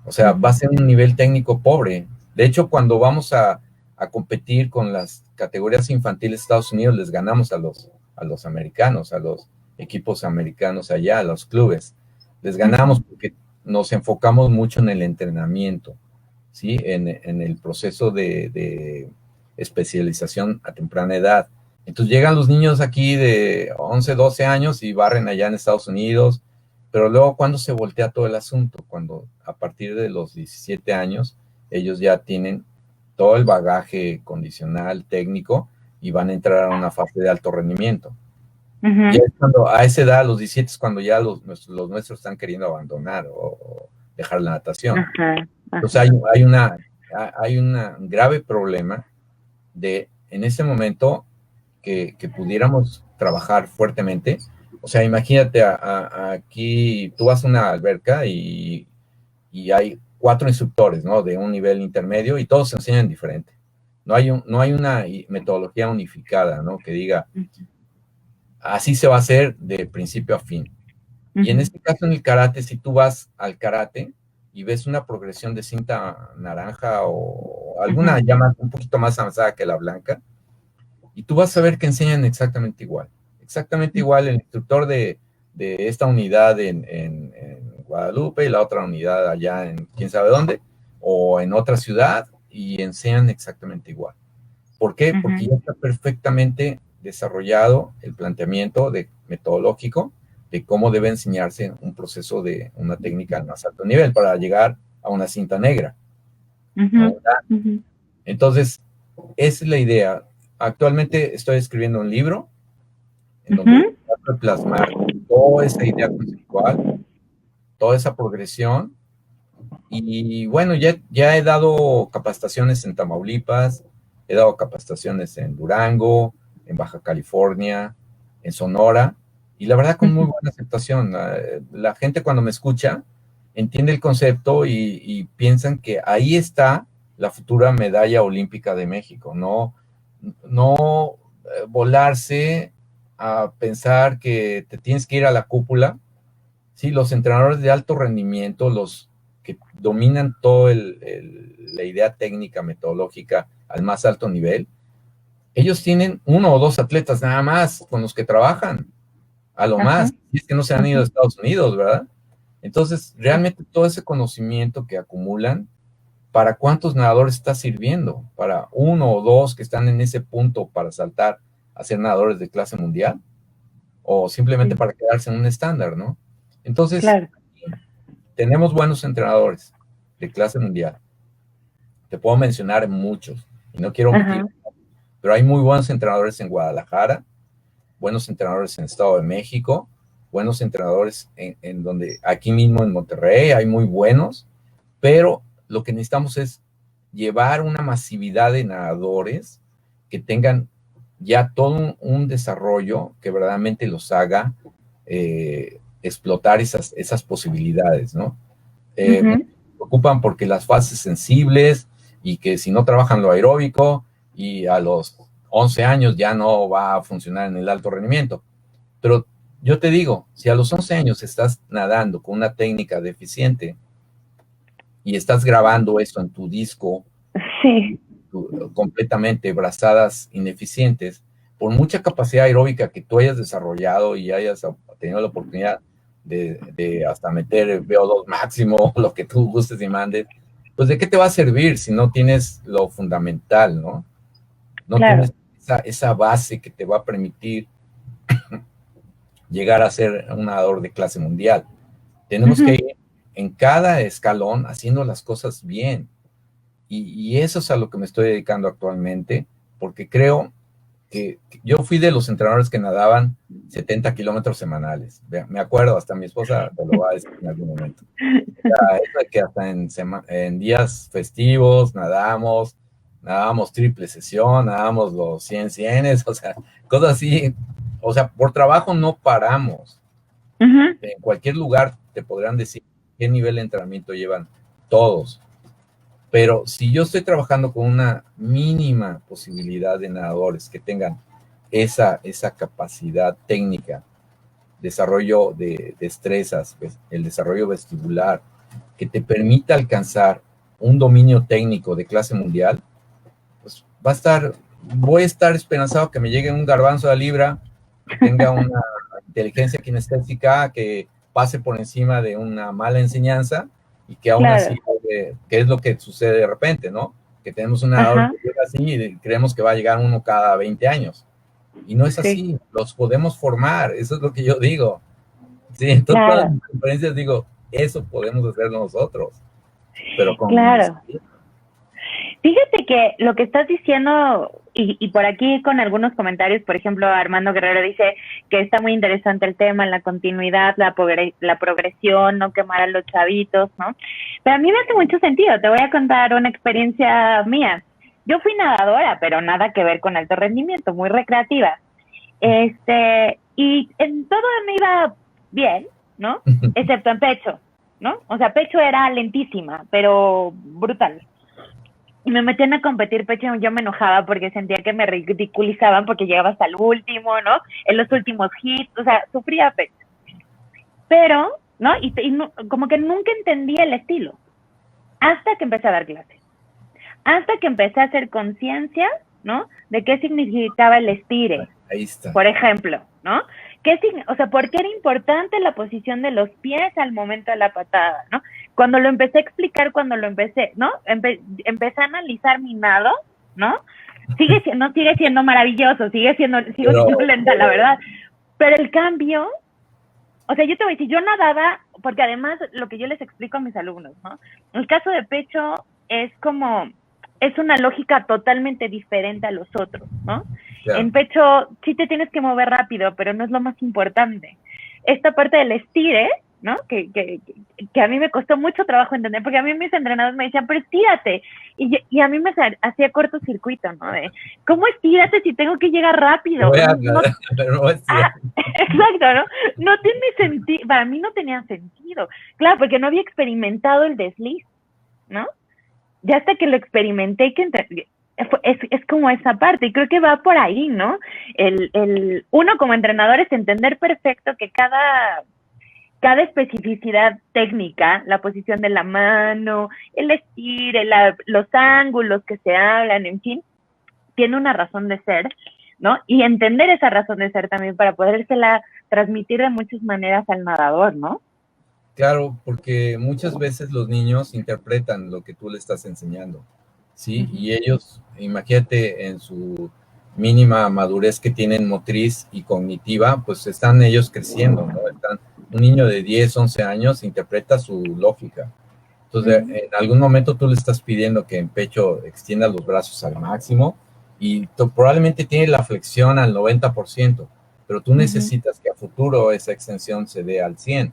O sea, va a ujú, ser un nivel técnico pobre. De hecho, cuando vamos a competir con las categorías infantiles de Estados Unidos, les ganamos a los americanos, a los equipos americanos allá, a los clubes. Les ganamos ujú, porque nos enfocamos mucho en el entrenamiento, ¿sí? En el proceso de especialización a temprana edad. Entonces llegan los niños aquí de 11, 12 años y barren allá en Estados Unidos, pero luego cuando se voltea todo el asunto, cuando a partir de los 17 años ellos ya tienen todo el bagaje condicional, técnico, y van a entrar a una fase de alto rendimiento. Y ujú. es cuando, a esa edad, a los 17, es cuando ya los nuestros están queriendo abandonar o dejar la natación. Ajá, Entonces ajá. hay un grave problema de, en ese momento, que pudiéramos trabajar fuertemente. O sea, imagínate, aquí tú vas a una alberca y hay 4 instructores, ¿no? De un nivel intermedio y todos se enseñan diferente. No hay una metodología unificada, ¿no? Que diga, así se va a hacer de principio a fin. Y en este caso, en el karate, si tú vas al karate y ves una progresión de cinta naranja o alguna llama un poquito más avanzada que la blanca, y tú vas a ver que enseñan exactamente igual. Exactamente igual el instructor de esta unidad en Guadalupe y la otra unidad allá en quién sabe dónde, o en otra ciudad, y enseñan exactamente igual. ¿Por qué? Porque ya está perfectamente desarrollado el planteamiento metodológico de cómo debe enseñarse un proceso de una técnica al más alto nivel para llegar a una cinta negra. Entonces, esa es la idea. Actualmente estoy escribiendo un libro en donde trato de plasmar toda esa idea conceptual, toda esa progresión. Y bueno, ya he dado capacitaciones en Tamaulipas, he dado capacitaciones en Durango, en Baja California, en Sonora, y la verdad con muy buena aceptación. La gente cuando me escucha entiende el concepto y piensan que ahí está la futura medalla olímpica de México, no volarse a pensar que te tienes que ir a la cúpula. Sí, los entrenadores de alto rendimiento, los que dominan todo la idea técnica, metodológica al más alto nivel, ellos tienen 1 o 2 atletas nada más con los que trabajan, a lo más, y es que no se han ido a Estados Unidos, ¿verdad? Entonces, realmente todo ese conocimiento que acumulan, ¿para cuántos nadadores está sirviendo? ¿Para 1 o 2 que están en ese punto para saltar a ser nadadores de clase mundial? ¿O simplemente para quedarse en un estándar, ¿no? Entonces, claro. Tenemos buenos entrenadores de clase mundial. Te puedo mencionar muchos, y no quiero omitir, pero hay muy buenos entrenadores en Guadalajara, buenos entrenadores en Estado de México, buenos entrenadores en donde, aquí mismo en Monterrey, hay muy buenos, pero lo que necesitamos es llevar una masividad de nadadores que tengan ya todo un desarrollo que verdaderamente los haga explotar esas posibilidades, ¿no? Me preocupan porque las fases sensibles y que si no trabajan lo aeróbico y a los 11 años ya no va a funcionar en el alto rendimiento. Pero yo te digo, si a los 11 años estás nadando con una técnica deficiente y estás grabando eso en tu disco, completamente brazadas ineficientes, por mucha capacidad aeróbica que tú hayas desarrollado y hayas tenido la oportunidad de hasta meter VO2 máximo, lo que tú gustes y mandes, pues ¿de qué te va a servir si no tienes lo fundamental, no? No tienes esa base que te va a permitir llegar a ser un nadador de clase mundial. Tenemos que ir en cada escalón haciendo las cosas bien. Y eso es a lo que me estoy dedicando actualmente, porque creo que yo fui de los entrenadores que nadaban 70 kilómetros semanales. Me acuerdo, hasta mi esposa te lo va a decir en algún momento. O sea, eso de que hasta en días festivos nadábamos triple sesión, nadábamos los 100, o sea, cosas así. O sea, por trabajo no paramos. En cualquier lugar te podrán decir qué nivel de entrenamiento llevan todos. Pero si yo estoy trabajando con una mínima posibilidad de nadadores que tengan esa capacidad técnica, desarrollo de destrezas, el desarrollo vestibular, que te permita alcanzar un dominio técnico de clase mundial, pues voy a estar esperanzado que me llegue un garbanzo a libra, que tenga una inteligencia kinestésica, que pase por encima de una mala enseñanza, y que aún así, que es lo que sucede de repente, ¿no? Que tenemos un nadador que llega así y creemos que va a llegar uno cada 20 años. Y no es así, los podemos formar, eso es lo que yo digo. Sí, entonces todas las conferencias digo, eso podemos hacer nosotros. Pero con Fíjate que lo que estás diciendo, y por aquí con algunos comentarios, por ejemplo, Armando Guerrero dice que está muy interesante el tema, la continuidad, la progresión, no quemar a los chavitos, ¿no? Pero a mí me hace mucho sentido, te voy a contar una experiencia mía. Yo fui nadadora, pero nada que ver con alto rendimiento, muy recreativa. Y en todo me iba bien, ¿no? Excepto en pecho, ¿no? O sea, pecho era lentísima, pero brutal. Y me metían a competir pecho y yo me enojaba porque sentía que me ridiculizaban porque llegaba hasta el último, ¿no? En los últimos hits, o sea, sufría pecho. Pero, ¿no? Como que nunca entendía el estilo. Hasta que empecé a dar clases. Hasta que empecé a hacer conciencia, ¿no? De qué significaba el estire. Ahí está. Por ejemplo, ¿no? O sea, ¿por qué era importante la posición de los pies al momento de la patada, ¿no? Cuando lo empecé a explicar, ¿no? Empecé a analizar mi nado, ¿no? Sigue siendo maravilloso, sigo siendo lenta, la verdad. Pero el cambio, o sea, yo te voy a decir, yo nadaba, porque además lo que yo les explico a mis alumnos, ¿no? El caso de pecho es una lógica totalmente diferente a los otros, ¿no? Claro. En pecho sí te tienes que mover rápido, pero no es lo más importante. Esta parte del estire, ¿no? Que a mí me costó mucho trabajo entender, porque a mí mis entrenadores me decían, pero estírate. Y a mí me hacía cortocircuito, ¿no? ¿Cómo estírate si tengo que llegar rápido? Exacto, ¿no? No tiene sentido, para mí no tenía sentido. Claro, porque no había experimentado el desliz, ¿no? Ya hasta que lo experimenté, es como esa parte, y creo que va por ahí, ¿no? Uno como entrenador es entender perfecto que cada especificidad técnica, la posición de la mano, el estire, los ángulos que se hablan, en fin, tiene una razón de ser, ¿no? Y entender esa razón de ser también para podérsela transmitir de muchas maneras al nadador, ¿no? Claro, porque muchas veces los niños interpretan lo que tú le estás enseñando, ¿sí? Y ellos, imagínate, en su mínima madurez que tienen motriz y cognitiva, pues están ellos creciendo, ¿no? Un niño de 10, 11 años interpreta su lógica. Entonces, en algún momento tú le estás pidiendo que en pecho extienda los brazos al máximo y probablemente tiene la flexión al 90%, pero tú necesitas que a futuro esa extensión se dé al 100%.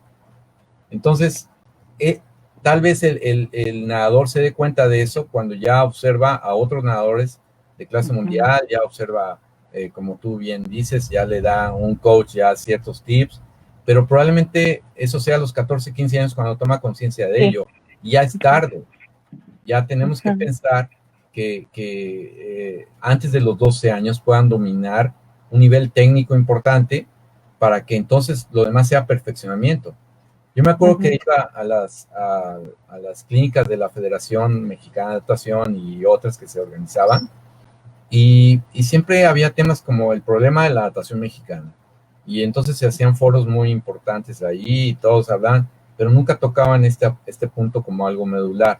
Entonces, tal vez el nadador se dé cuenta de eso cuando ya observa a otros nadadores de clase mundial, ya observa, como tú bien dices, ya le da un coach ya ciertos tips, pero probablemente eso sea a los 14, 15 años cuando toma conciencia de ello. Y ya es tarde. Ya tenemos que pensar que antes de los 12 años puedan dominar un nivel técnico importante para que entonces lo demás sea perfeccionamiento. Yo me acuerdo que iba a las clínicas de la Federación Mexicana de Natación y otras que se organizaban, y siempre había temas como el problema de la natación mexicana. Y entonces se hacían foros muy importantes ahí y todos hablaban, pero nunca tocaban este punto como algo medular.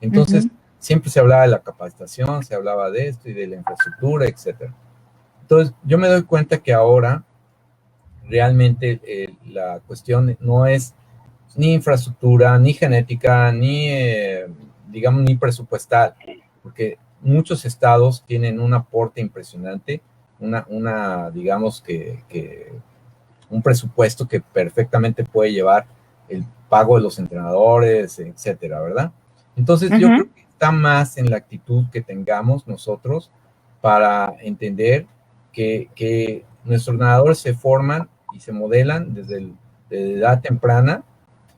Entonces, siempre se hablaba de la capacitación, se hablaba de esto y de la infraestructura, etc. Entonces, yo me doy cuenta que ahora realmente la cuestión no es ni infraestructura, ni genética, ni, digamos, ni presupuestal, porque muchos estados tienen un aporte impresionante, digamos que un presupuesto que perfectamente puede llevar el pago de los entrenadores, etcétera, ¿verdad? Entonces, yo creo que está más en la actitud que tengamos nosotros para entender que nuestros nadadores se forman y se modelan desde edad temprana,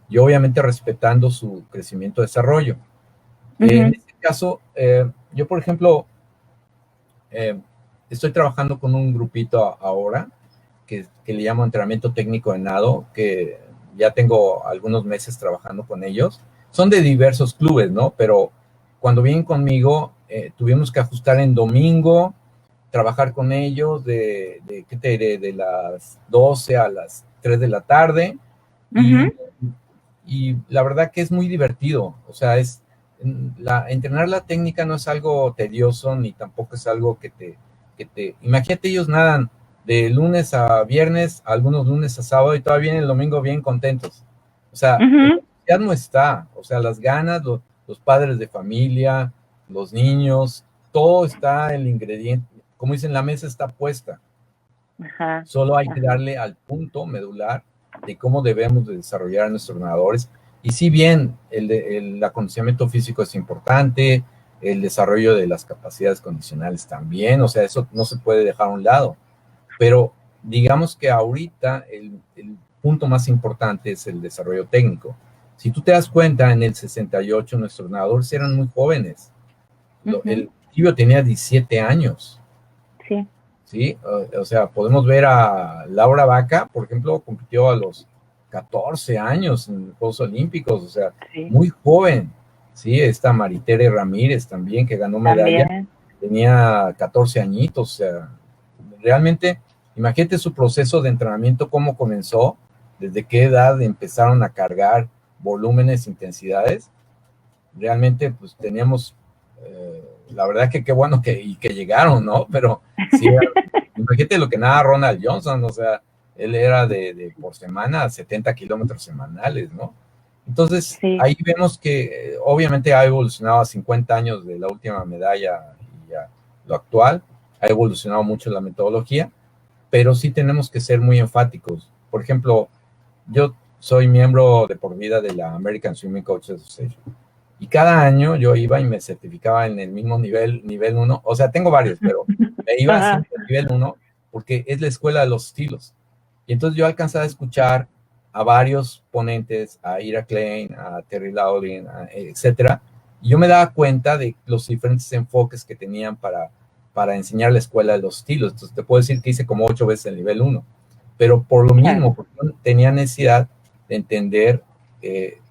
y obviamente respetando su crecimiento y desarrollo. En este caso, yo, por ejemplo, estoy trabajando con un grupito ahora que le llamo entrenamiento técnico de nado, que ya tengo algunos meses trabajando con ellos. Son de diversos clubes, ¿no? Pero cuando vienen conmigo, tuvimos que ajustar en domingo, trabajar con ellos ¿qué te diré? De las 12 a las 3 de la tarde. Y la verdad que es muy divertido. O sea, entrenar la técnica no es algo tedioso, ni tampoco es algo que te... Imagínate, ellos nadan de lunes a viernes, algunos lunes a sábado, y todavía vienen el domingo bien contentos. O sea, ya no está. O sea, las ganas, los padres de familia, los niños, todo está el ingrediente. Como dicen, la mesa está puesta. Solo hay que darle al punto medular de cómo debemos de desarrollar a nuestros nadadores. Y si bien el acondicionamiento físico es importante, el desarrollo de las capacidades condicionales también, o sea, eso no se puede dejar a un lado, pero digamos que ahorita el punto más importante es el desarrollo técnico. Si tú te das cuenta, en el 68 nuestros nadadores eran muy jóvenes. El tibio tenía 17 años. Sí. ¿Sí? O sea, podemos ver a Laura Vaca, por ejemplo, compitió a los 14 años en Juegos Olímpicos, o sea, Sí. muy joven. Sí, esta Maritere Ramírez también, que ganó medalla, También. tenía 14 añitos, o sea, realmente, imagínate su proceso de entrenamiento, cómo comenzó, desde qué edad empezaron a cargar volúmenes, intensidades. Realmente, pues teníamos, la verdad que qué bueno que llegaron, ¿no? Pero sí, imagínate lo que nada Ronald Johnson, o sea, él era de por semana 70 kilómetros semanales, ¿no? Entonces, Sí. ahí vemos que obviamente ha evolucionado a 50 años de la última medalla y a lo actual, ha evolucionado mucho la metodología, pero sí tenemos que ser muy enfáticos. Por ejemplo, yo soy miembro de por vida de la American Swimming Coaches Association. Y cada año yo iba y me certificaba en el mismo nivel 1. O sea, tengo varios, pero me iba siempre al nivel 1 porque es la escuela de los estilos. Y entonces yo alcanzaba a escuchar a varios ponentes, a Ira Klein, a Terry Laughlin, etcétera. Y yo me daba cuenta de los diferentes enfoques que tenían para enseñar la escuela de los estilos. Entonces te puedo decir que hice como 8 veces el nivel 1. Pero por lo mismo, porque tenía necesidad de entender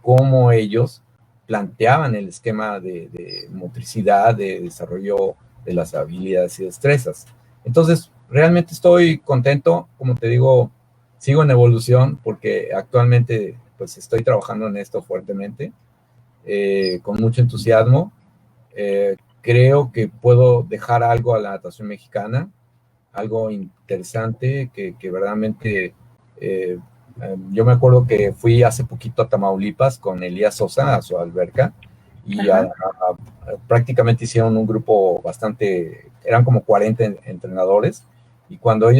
cómo ellos planteaban el esquema de motricidad, de desarrollo de las habilidades y destrezas. Entonces, realmente estoy contento, como te digo, sigo en evolución porque actualmente pues estoy trabajando en esto fuertemente, con mucho entusiasmo. Creo que puedo dejar algo a la natación mexicana, algo interesante que verdaderamente yo me acuerdo que fui hace poquito a Tamaulipas con Elías Sosa a su alberca y prácticamente hicieron un grupo bastante, eran como 40 entrenadores y cuando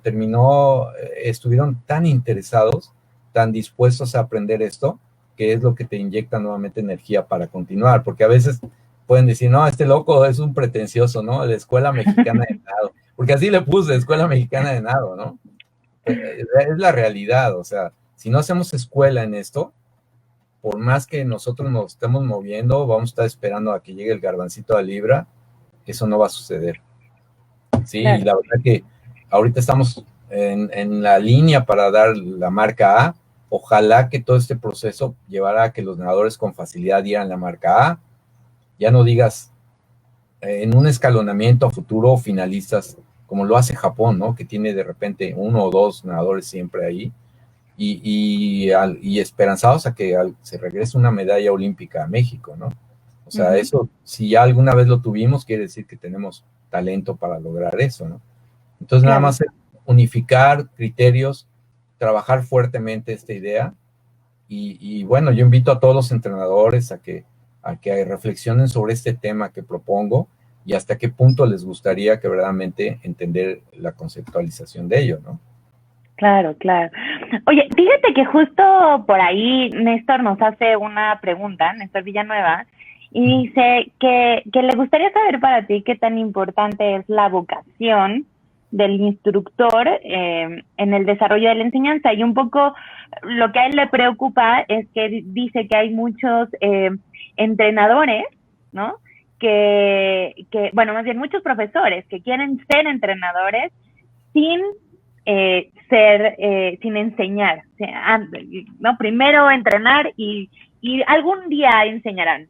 terminó estuvieron tan interesados, tan dispuestos a aprender esto, que es lo que te inyecta nuevamente energía para continuar, porque a veces pueden decir, no, este loco es un pretencioso, ¿no? La Escuela Mexicana de Nado, porque así le puse, Escuela Mexicana de Nado, ¿no? Es la realidad, o sea, si no hacemos escuela en esto, por más que nosotros nos estemos moviendo, vamos a estar esperando a que llegue el garbancito a libra, eso no va a suceder. Sí, claro. Y la verdad que ahorita estamos en la línea para dar la marca A, ojalá que todo este proceso llevara a que los nadadores con facilidad dieran la marca A, ya no digas en un escalonamiento a futuro finalistas, como lo hace Japón, ¿no? Que tiene de repente 1 o 2 nadadores siempre ahí, y esperanzados a que se regrese una medalla olímpica a México, ¿no? O sea, eso, si ya alguna vez lo tuvimos, quiere decir que tenemos talento para lograr eso, ¿no? Entonces, nada más unificar criterios, trabajar fuertemente esta idea, y bueno, yo invito a todos los entrenadores a que reflexionen sobre este tema que propongo y hasta qué punto les gustaría que verdaderamente entender la conceptualización de ello, ¿no? Claro, claro. Oye, fíjate que justo por ahí Néstor nos hace una pregunta, Néstor Villanueva, y dice que le gustaría saber para ti qué tan importante es la vocación del instructor en el desarrollo de la enseñanza. Y un poco lo que a él le preocupa es que dice que hay muchos entrenadores, ¿no? Que, bueno, más bien muchos profesores que quieren ser entrenadores sin sin enseñar, o sea, ¿no? Primero entrenar y algún día enseñarán.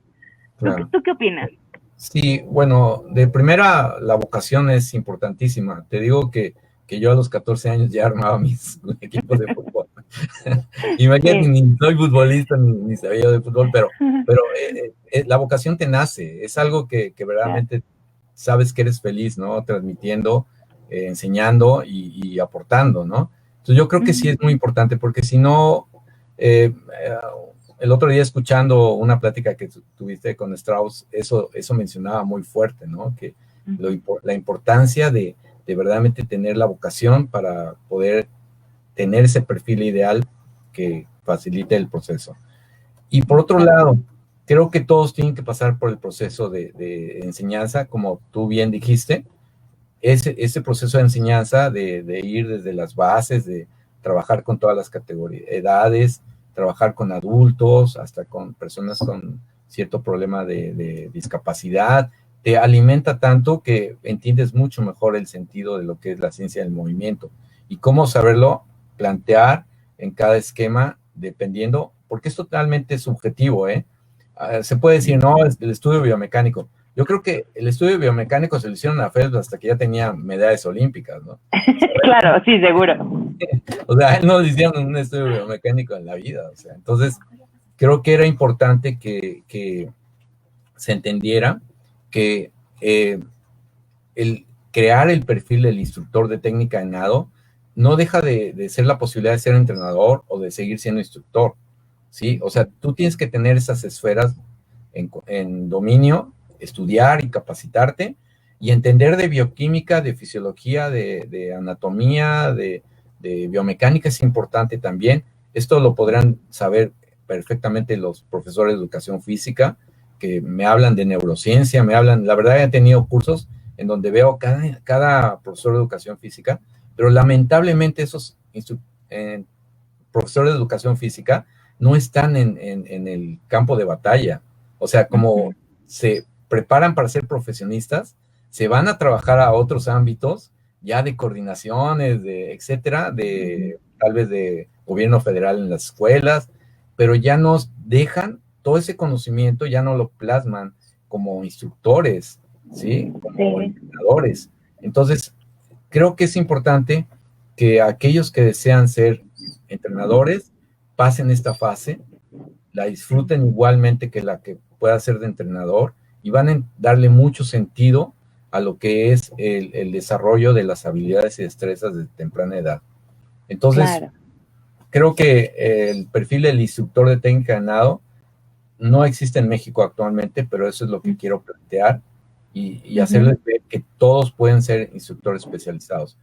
Claro. ¿Tú qué opinas? Sí, bueno, de primera la vocación es importantísima. Te digo que yo a los 14 años ya armaba mis equipos de fútbol. Imagínate, sí. Ni soy futbolista ni sabía de fútbol, pero la vocación te nace, es algo que verdaderamente sabes que eres feliz, ¿no? Transmitiendo, enseñando y aportando, ¿no? Entonces yo creo que sí es muy importante, porque si no, el otro día escuchando una plática que tuviste con Strauss, eso mencionaba muy fuerte, ¿no? Que la importancia de verdaderamente tener la vocación para poder tener ese perfil ideal que facilite el proceso. Y por otro lado, creo que todos tienen que pasar por el proceso de enseñanza, como tú bien dijiste, ese proceso de enseñanza, de ir desde las bases, de trabajar con todas las categorías, edades, trabajar con adultos, hasta con personas con cierto problema de discapacidad, te alimenta tanto que entiendes mucho mejor el sentido de lo que es la ciencia del movimiento y cómo saberlo plantear en cada esquema, dependiendo, porque es totalmente subjetivo, ¿eh? Se puede decir, no, es el estudio biomecánico. Yo creo que el estudio biomecánico se lo hicieron a Phelps hasta que ya tenía medallas olímpicas, ¿no? Claro, sí, seguro. O sea, él no le hicieron un estudio biomecánico en la vida, o sea, entonces creo que era importante que se entendiera que el crear el perfil del instructor de técnica de nado no deja de ser la posibilidad de ser entrenador o de seguir siendo instructor, ¿sí? O sea, tú tienes que tener esas esferas en dominio, estudiar y capacitarte y entender de bioquímica, de fisiología, de anatomía, de biomecánica es importante también. Esto lo podrán saber perfectamente los profesores de educación física que me hablan de neurociencia, me hablan, la verdad he tenido cursos en donde veo cada profesor de educación física, pero lamentablemente esos profesores de educación física no están en el campo de batalla. O sea, como se preparan para ser profesionistas, se van a trabajar a otros ámbitos, ya de coordinaciones, de etcétera, de tal vez de gobierno federal en las escuelas, pero ya nos dejan todo ese conocimiento, ya no lo plasman como instructores, ¿sí? Como entrenadores. Entonces, creo que es importante que aquellos que desean ser entrenadores pasen esta fase, la disfruten igualmente que la que pueda ser de entrenador y van a darle mucho sentido a lo que es el desarrollo de las habilidades y destrezas de temprana edad. Entonces, claro, creo que el perfil del instructor de técnica de nado no existe en México actualmente, pero eso es lo que quiero plantear y hacerles ver que todos pueden ser instructores especializados.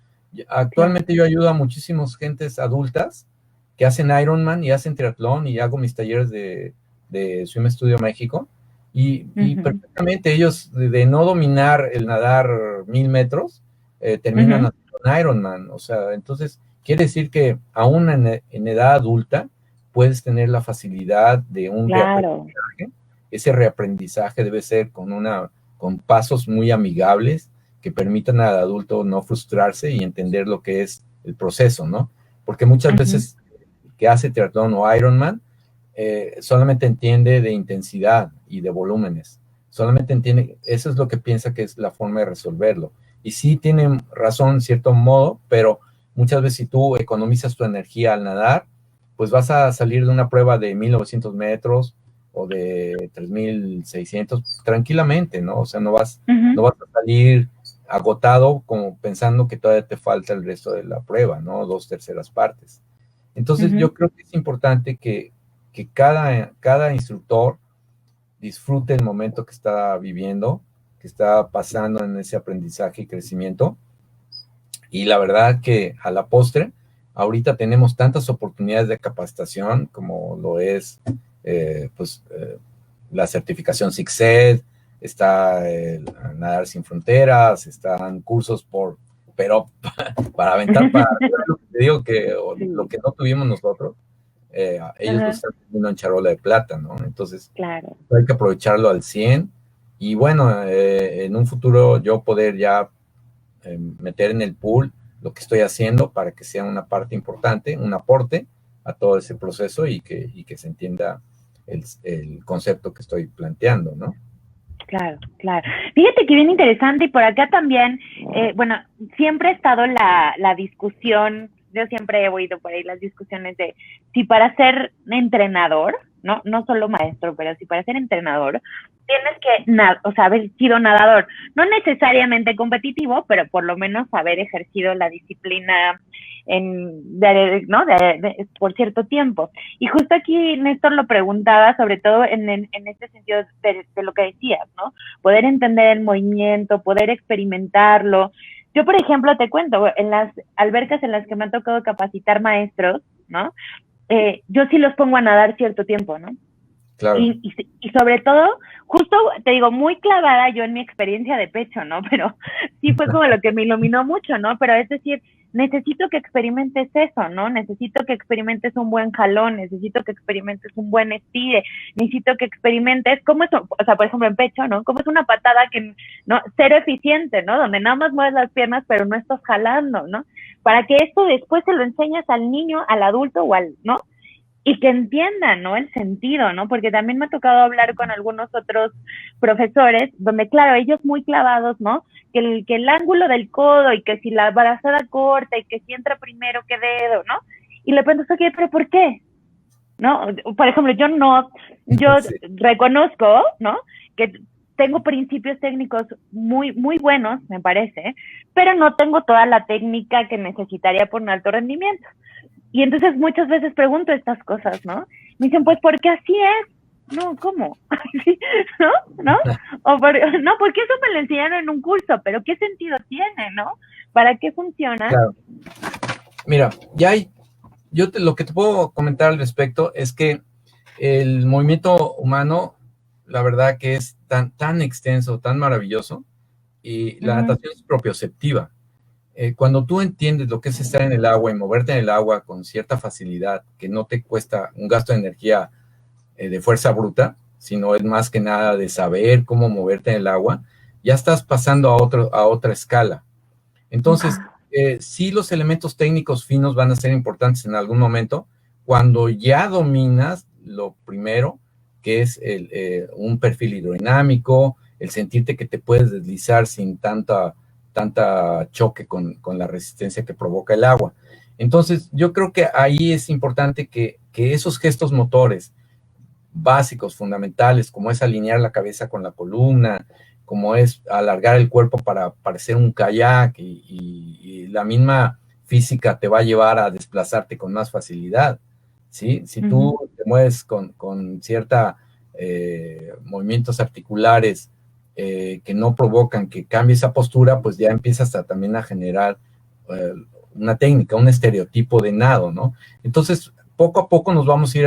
Actualmente yo ayudo a muchísimas gentes adultas que hacen Ironman y hacen triatlón y hago mis talleres de Swim Studio México y perfectamente ellos de no dominar el nadar 1000 metros terminan haciendo un Ironman. O sea, entonces quiere decir que aún en edad adulta puedes tener la facilidad de un reaprendizaje. Ese reaprendizaje debe ser con pasos muy amigables que permitan al adulto no frustrarse y entender lo que es el proceso, ¿no? Porque muchas veces que hace triatlón o Ironman, solamente entiende de intensidad y de volúmenes. Solamente entiende, eso es lo que piensa que es la forma de resolverlo. Y sí tienen razón en cierto modo, pero muchas veces si tú economizas tu energía al nadar, pues vas a salir de una prueba de 1900 metros o de 3600 tranquilamente, ¿no? O sea, no vas a salir agotado como pensando que todavía te falta el resto de la prueba, ¿no? 2/3 partes. Entonces yo creo que es importante que cada instructor disfrute el momento que está viviendo, que está pasando en ese aprendizaje y crecimiento. Y la verdad que a la postre, ahorita tenemos tantas oportunidades de capacitación como lo es la certificación SICSED, está Nadar Sin Fronteras, están cursos pero para aventar para lo que te digo que lo que no tuvimos nosotros, ellos lo están teniendo en charola de plata, ¿no? Entonces, claro, hay que aprovecharlo al 100 y bueno, en un futuro yo poder ya meter en el pool lo que estoy haciendo para que sea una parte importante, un aporte a todo ese proceso y que se entienda el concepto que estoy planteando, ¿no? Claro, claro. Fíjate que bien interesante y por acá también, bueno, siempre ha estado la discusión, yo siempre he oído por ahí las discusiones de si para ser entrenador, no solo maestro, pero si para ser entrenador, tienes que haber sido nadador, no necesariamente competitivo, pero por lo menos haber ejercido la disciplina por cierto tiempo. Y justo aquí Néstor lo preguntaba, sobre todo en este sentido de lo que decías, ¿no? Poder entender el movimiento, poder experimentarlo. Yo, por ejemplo, te cuento, en las albercas en las que me ha tocado capacitar maestros, ¿no? Yo sí los pongo a nadar cierto tiempo, ¿no? claro. Y sobre todo, justo te digo, muy clavada yo en mi experiencia de pecho, ¿no? Pero sí fue como lo que me iluminó mucho, ¿no? Pero es decir, necesito que experimentes eso, ¿no? Necesito que experimentes un buen jalón, necesito que experimentes un buen estire, necesito que experimentes cómo es, o sea, por ejemplo, en pecho, ¿no? Cómo es una patada que, ¿no? Cero eficiente, ¿no? Donde nada más mueves las piernas, pero no estás jalando, ¿no? Para que esto después se lo enseñas al niño, al adulto o al, ¿no? Y que entiendan, ¿no? El sentido, ¿no? Porque también me ha tocado hablar con algunos otros profesores, donde, claro, ellos muy clavados, ¿no? Que el ángulo del codo y que si la brazada corta y que si entra primero, qué dedo, ¿no? Y le pregunto, ok, pero ¿por qué? ¿No? Por ejemplo, yo Sí, reconozco, ¿no? Que tengo principios técnicos muy, muy buenos, me parece, pero no tengo toda la técnica que necesitaría por un alto rendimiento. Y entonces muchas veces pregunto estas cosas, ¿no? Me dicen, pues porque así es. No, ¿cómo? ¿No? ¿No? No, porque eso me lo enseñaron en un curso, pero ¿qué sentido tiene, no? ¿Para qué funciona? claro. Mira, lo que te puedo comentar al respecto es que el movimiento humano, la verdad que es tan extenso, tan maravilloso, y la natación es propioceptiva. Cuando tú entiendes lo que es estar en el agua y moverte en el agua con cierta facilidad, que no te cuesta un gasto de energía de fuerza bruta, sino es más que nada de saber cómo moverte en el agua, ya estás pasando a otra escala. Entonces, sí los elementos técnicos finos van a ser importantes en algún momento, cuando ya dominas lo primero, que es un perfil hidrodinámico, el sentirte que te puedes deslizar sin tanta choque con la resistencia que provoca el agua. Entonces, yo creo que ahí es importante que esos gestos motores básicos, fundamentales, como es alinear la cabeza con la columna, como es alargar el cuerpo para parecer un kayak y la misma física te va a llevar a desplazarte con más facilidad, ¿sí? Si tú te mueves con cierta movimientos articulares que no provocan que cambie esa postura, pues ya empiezas también a generar una técnica, un estereotipo de nado, ¿no? Entonces, poco a poco nos vamos a ir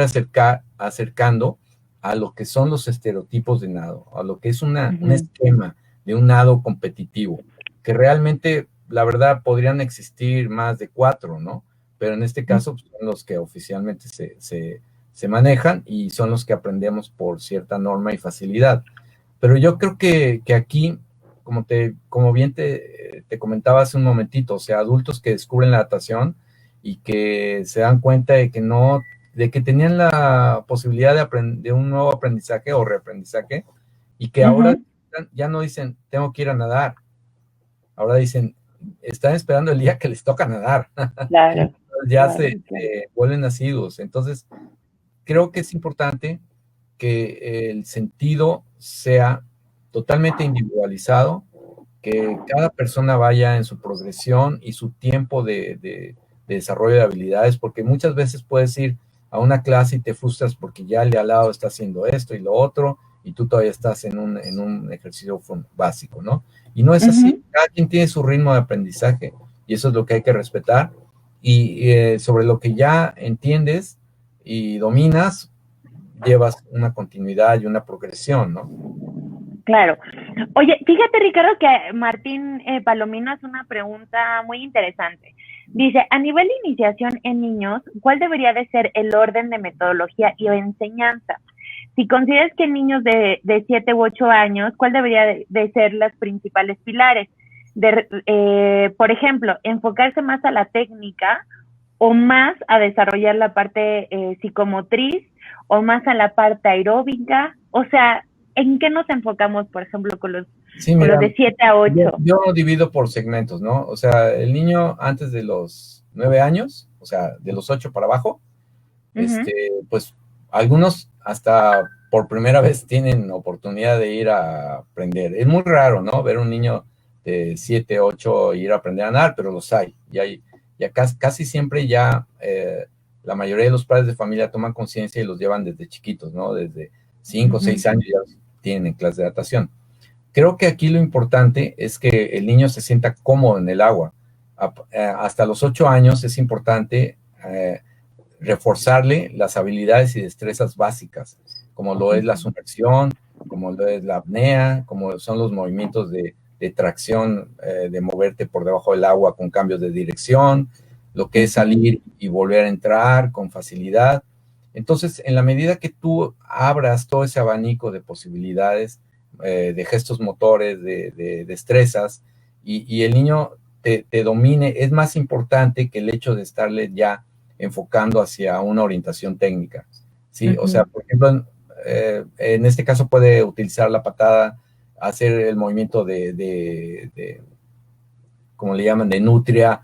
acercando a lo que son los estereotipos de nado, a lo que es un esquema de un nado competitivo, que realmente, la verdad, podrían existir más de 4, ¿no? Pero en este caso pues, son los que oficialmente se manejan y son los que aprendemos por cierta norma y facilidad. Pero yo creo que aquí, como bien te comentaba hace un momentito, o sea, adultos que descubren la natación y que se dan cuenta de que tenían la posibilidad de un nuevo aprendizaje o reaprendizaje y que ahora ya no dicen, tengo que ir a nadar, ahora dicen, están esperando el día que les toca nadar. Claro. Ya claro, se vuelven asiduos. Entonces, creo que es importante que el sentido sea totalmente individualizado, que cada persona vaya en su progresión y su tiempo de desarrollo de habilidades, porque muchas veces puedes ir a una clase y te frustras porque ya el de al lado está haciendo esto y lo otro, y tú todavía estás en un ejercicio básico, ¿no? Y no es así, cada quien tiene su ritmo de aprendizaje, y eso es lo que hay que respetar, y sobre lo que ya entiendes y dominas, llevas una continuidad y una progresión, ¿no? Claro. Oye, fíjate, Ricardo, que Martín Palomino hace una pregunta muy interesante. Dice, a nivel de iniciación en niños, ¿cuál debería de ser el orden de metodología y enseñanza? Si consideras que en niños de 7 u 8 años, ¿cuál debería de ser las principales pilares? Por ejemplo, enfocarse más a la técnica o más a desarrollar la parte psicomotriz o más a la parte aeróbica. O sea, ¿en qué nos enfocamos, por ejemplo, con los de 7 a 8? Yo divido por segmentos, ¿no? O sea, el niño antes de los 9 años, o sea, de los 8 para abajo, pues algunos hasta por primera vez tienen oportunidad de ir a aprender. Es muy raro, ¿no? Ver un niño de 7, 8 ir a aprender a nadar, pero los hay. Ya casi siempre ya la mayoría de los padres de familia toman conciencia y los llevan desde chiquitos, ¿no? Desde 5 o 6 años ya tienen en clase de natación. Creo que aquí lo importante es que el niño se sienta cómodo en el agua. Hasta los 8 años es importante reforzarle las habilidades y destrezas básicas, como lo es la sumersión, como lo es la apnea, como son los movimientos de tracción, de moverte por debajo del agua con cambios de dirección, lo que es salir y volver a entrar con facilidad. Entonces, en la medida que tú abras todo ese abanico de posibilidades, de gestos motores, de destrezas, y el niño te domine, es más importante que el hecho de estarle ya enfocando hacia una orientación técnica, ¿sí? O sea, por ejemplo, en este caso puede utilizar la patada, hacer el movimiento como le llaman, de nutria,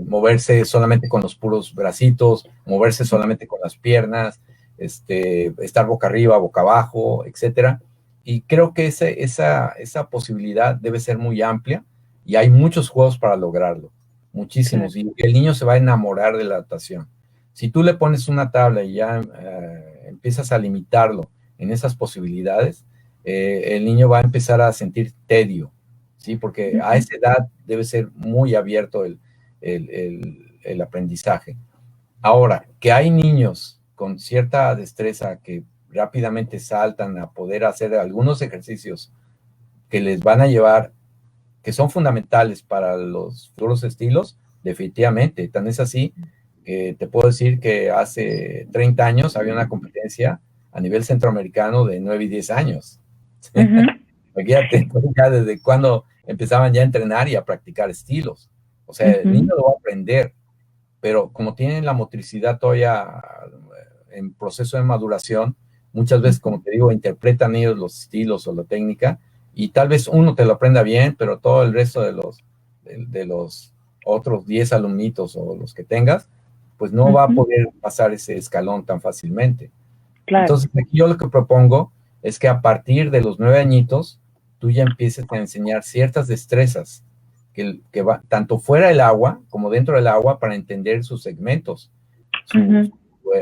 moverse solamente con los puros bracitos, moverse solamente con las piernas, estar boca arriba, boca abajo, etcétera. Y creo que esa posibilidad debe ser muy amplia y hay muchos juegos para lograrlo, muchísimos. Y el niño se va a enamorar de la adaptación. Si tú le pones una tabla y ya empiezas a limitarlo en esas posibilidades, el niño va a empezar a sentir tedio, ¿sí? Porque a esa edad debe ser muy abierto el aprendizaje. Ahora, que hay niños con cierta destreza que rápidamente saltan a poder hacer algunos ejercicios que les van a llevar, que son fundamentales para los futuros estilos, definitivamente. Tan es así que te puedo decir que hace 30 años había una competencia a nivel centroamericano de 9 y 10 años. Fíjate, ya desde cuando empezaban ya a entrenar y a practicar estilos. O sea, el niño lo va a aprender, pero como tienen la motricidad todavía en proceso de maduración, muchas veces, como te digo, interpretan ellos los estilos o la técnica, y tal vez uno te lo aprenda bien, pero todo el resto de los otros 10 alumnitos o los que tengas, pues no va a poder pasar ese escalón tan fácilmente. Claro. Entonces, aquí yo lo que propongo es que a partir de los 9 añitos, tú ya empieces a enseñar ciertas destrezas que va tanto fuera del agua como dentro del agua para entender sus segmentos,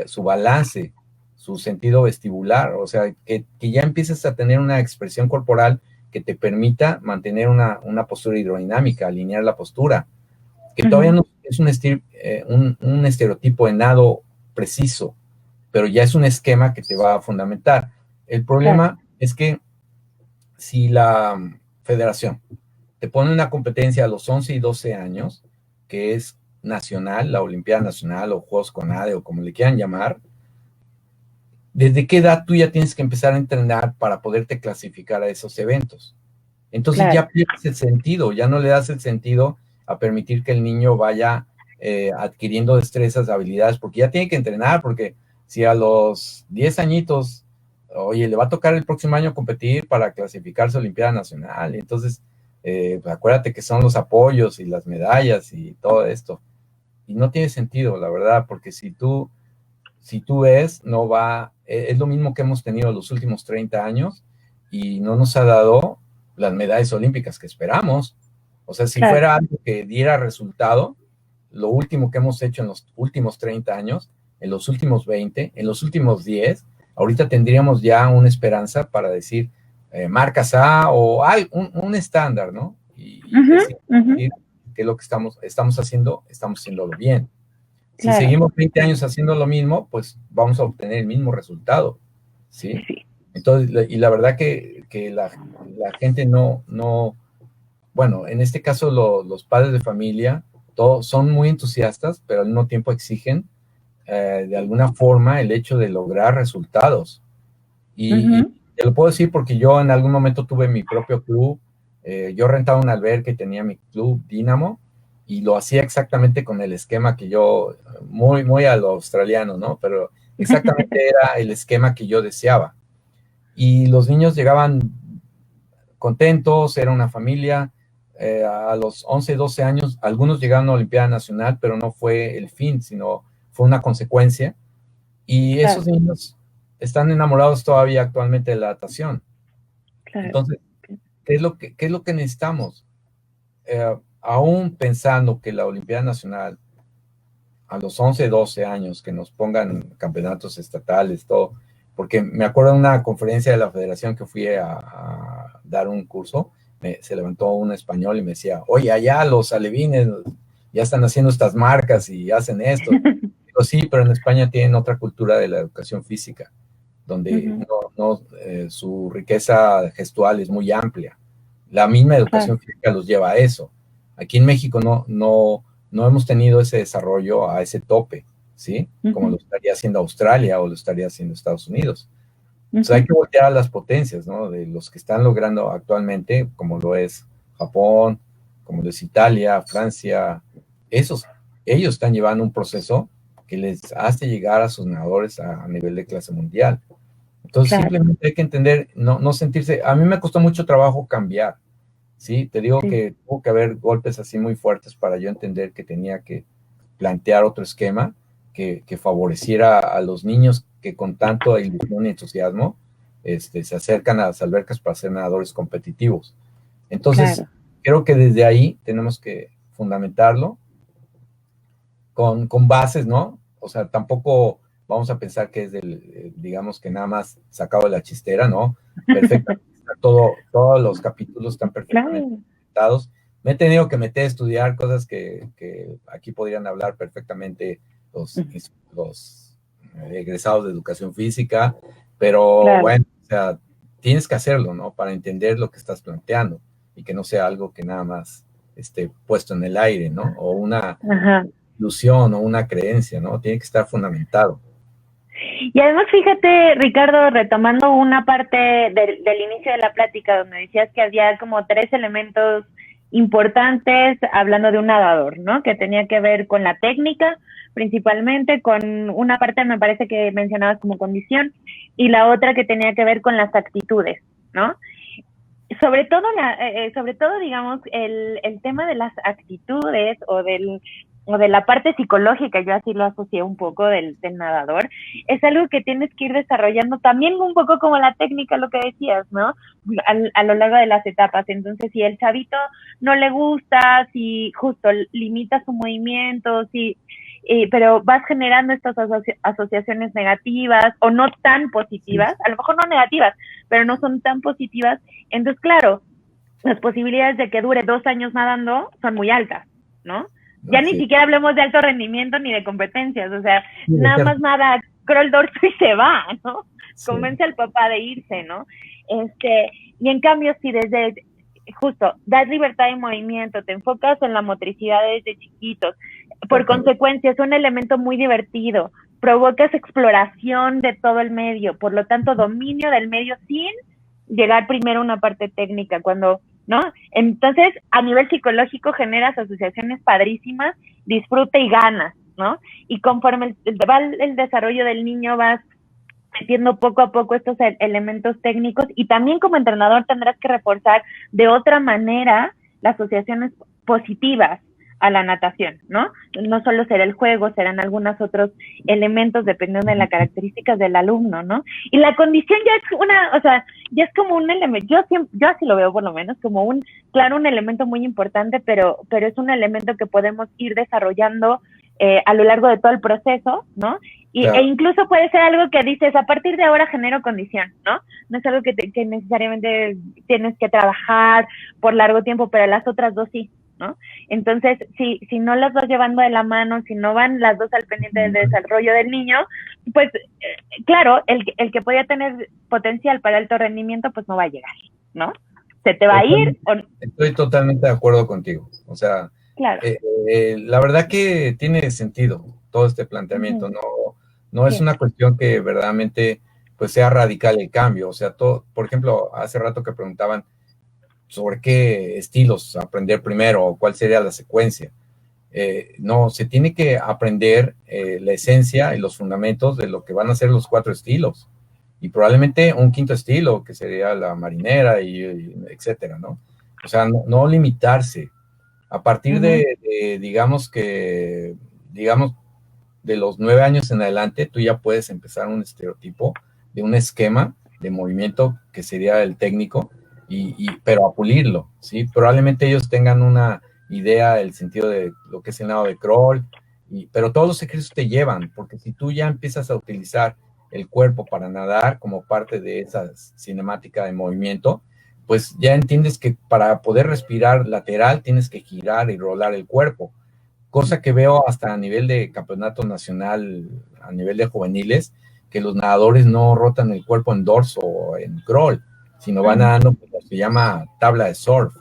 su balance, su sentido vestibular, o sea, que ya empieces a tener una expresión corporal que te permita mantener una postura hidrodinámica, alinear la postura, que todavía no es un estereotipo de nado preciso, pero ya es un esquema que te va a fundamentar. El problema es que si la federación te pone una competencia a los 11 y 12 años, que es nacional, la Olimpiada Nacional o Juegos CONADE o como le quieran llamar, ¿desde qué edad tú ya tienes que empezar a entrenar para poderte clasificar a esos eventos? Entonces ya pierdes el sentido, ya no le das el sentido a permitir que el niño vaya adquiriendo destrezas, habilidades, porque ya tiene que entrenar, porque si a los 10 añitos, oye, le va a tocar el próximo año competir para clasificarse a Olimpiada Nacional, entonces pues acuérdate que son los apoyos y las medallas y todo esto, y no tiene sentido, la verdad, porque si tú ves, no va, es lo mismo que hemos tenido los últimos 30 años y no nos ha dado las medallas olímpicas que esperamos. O sea, si fuera algo que diera resultado, lo último que hemos hecho en los últimos 30 años, en los últimos 20, en los últimos 10, ahorita tendríamos ya una esperanza para decir marcas A o hay un estándar, ¿no? Y decir que lo que estamos haciéndolo bien. Si seguimos 20 años haciendo lo mismo, pues vamos a obtener el mismo resultado, ¿sí? Entonces, y la verdad que la gente no, bueno, en este caso los padres de familia, todos son muy entusiastas, pero al mismo tiempo exigen de alguna forma el hecho de lograr resultados. Y te lo puedo decir porque yo en algún momento tuve mi propio club, yo rentaba un albergue y tenía mi club Dínamo, y lo hacía exactamente con el esquema que yo, muy a lo australiano, ¿no? Pero exactamente era el esquema que yo deseaba. Y los niños llegaban contentos, era una familia, a los 11, 12 años, algunos llegaron a la Olimpiada Nacional, pero no fue el fin, sino fue una consecuencia. Y esos niños están enamorados todavía actualmente de la natación. Entonces, ¿qué es lo que necesitamos? Aún pensando que la Olimpiada Nacional, a los 11, 12 años, que nos pongan campeonatos estatales, todo, porque me acuerdo de una conferencia de la federación que fui a dar un curso, se levantó un español y me decía, oye, allá los alevines ya están haciendo estas marcas y hacen esto. Digo, sí, pero en España tienen otra cultura de la educación física. donde su riqueza gestual es muy amplia. La misma educación física los lleva a eso. Aquí en México no hemos tenido ese desarrollo a ese tope, ¿sí? Como lo estaría haciendo Australia o lo estaría haciendo Estados Unidos. Entonces hay que voltear a las potencias, ¿no? De los que están logrando actualmente, como lo es Japón, como lo es Italia, Francia, ellos están llevando un proceso que les hace llegar a sus nadadores a nivel de clase mundial. Entonces simplemente hay que entender, no sentirse, a mí me costó mucho trabajo cambiar, ¿sí? Te digo que tuvo que haber golpes así muy fuertes para yo entender que tenía que plantear otro esquema que favoreciera a los niños que con tanto ilusión y entusiasmo se acercan a las albercas para ser nadadores competitivos. Entonces, creo que desde ahí tenemos que fundamentarlo con bases, ¿no? O sea, tampoco vamos a pensar que es digamos que nada más sacado de la chistera, ¿no? Perfectamente, todos los capítulos están perfectamente presentados. Me he tenido que meter a estudiar cosas que aquí podrían hablar perfectamente los egresados de educación física, pero bueno, o sea, tienes que hacerlo, ¿no? Para entender lo que estás planteando y que no sea algo que nada más esté puesto en el aire, ¿no? O una ilusión o una creencia, ¿no? Tiene que estar fundamentado. Y además, fíjate, Ricardo, retomando una parte del inicio de la plática, donde decías que había como 3 elementos importantes hablando de un nadador, ¿no? Que tenía que ver con la técnica, principalmente, con una parte me parece que mencionabas como condición, y la otra que tenía que ver con las actitudes, ¿no? Sobre todo, digamos, el tema de las actitudes o de la parte psicológica, yo así lo asocié un poco del nadador, es algo que tienes que ir desarrollando también un poco como la técnica, lo que decías, ¿no? A lo largo de las etapas. Entonces, si el chavito no le gusta, si justo limita su movimiento, pero vas generando estas asociaciones negativas o no tan positivas, a lo mejor no negativas, pero no son tan positivas, entonces, claro, las posibilidades de que dure 2 años nadando son muy altas, ¿no? Ya ni siquiera hablemos de alto rendimiento ni de competencias, o sea, nada más nada, crawl dorso y se va, ¿no? Convence al papá de irse, ¿no? Y en cambio, si desde justo das libertad de movimiento, te enfocas en la motricidad desde chiquitos, por consecuencia es un elemento muy divertido, provocas exploración de todo el medio, por lo tanto dominio del medio sin llegar primero a una parte técnica, ¿no? Entonces, a nivel psicológico generas asociaciones padrísimas, disfruta y ganas, ¿no? Y conforme va el desarrollo del niño, vas metiendo poco a poco estos elementos técnicos y también como entrenador tendrás que reforzar de otra manera las asociaciones positivas a la natación, ¿no? No solo será el juego, serán algunos otros elementos dependiendo de las características del alumno, ¿no? Y la condición ya es ya es como un elemento, yo así lo veo por lo menos, como un elemento muy importante, pero es un elemento que podemos ir desarrollando a lo largo de todo el proceso, ¿no? E incluso puede ser algo que dices, a partir de ahora genero condición, ¿no? No es algo que necesariamente tienes que trabajar por largo tiempo, pero las otras dos sí, ¿no? Entonces, si no las vas llevando de la mano, si no van las dos al pendiente del desarrollo del niño, pues, claro, el que podía tener potencial para alto rendimiento, pues no va a llegar, ¿no? Se te va a ir. Estoy totalmente de acuerdo contigo. O sea, la verdad que tiene sentido todo este planteamiento. No es una cuestión que verdaderamente pues sea radical el cambio. O sea, por ejemplo, hace rato que preguntaban sobre qué estilos aprender primero o cuál sería la secuencia. No, se tiene que aprender la esencia y los fundamentos de lo que van a ser los 4 estilos y probablemente un 5.º estilo que sería la marinera y etcétera, ¿no? O sea, no limitarse. A partir digamos, de los 9 años en adelante, tú ya puedes empezar un estereotipo de un esquema de movimiento que sería el técnico, pero a pulirlo, ¿sí? Probablemente ellos tengan una idea del sentido de lo que es el nado de crawl, pero todos los ejercicios te llevan, porque si tú ya empiezas a utilizar el cuerpo para nadar como parte de esa cinemática de movimiento, pues ya entiendes que para poder respirar lateral tienes que girar y rolar el cuerpo, cosa que veo hasta a nivel de campeonato nacional, a nivel de juveniles, que los nadadores no rotan el cuerpo en dorso o en crawl, sino van nadando como se llama tabla de surf.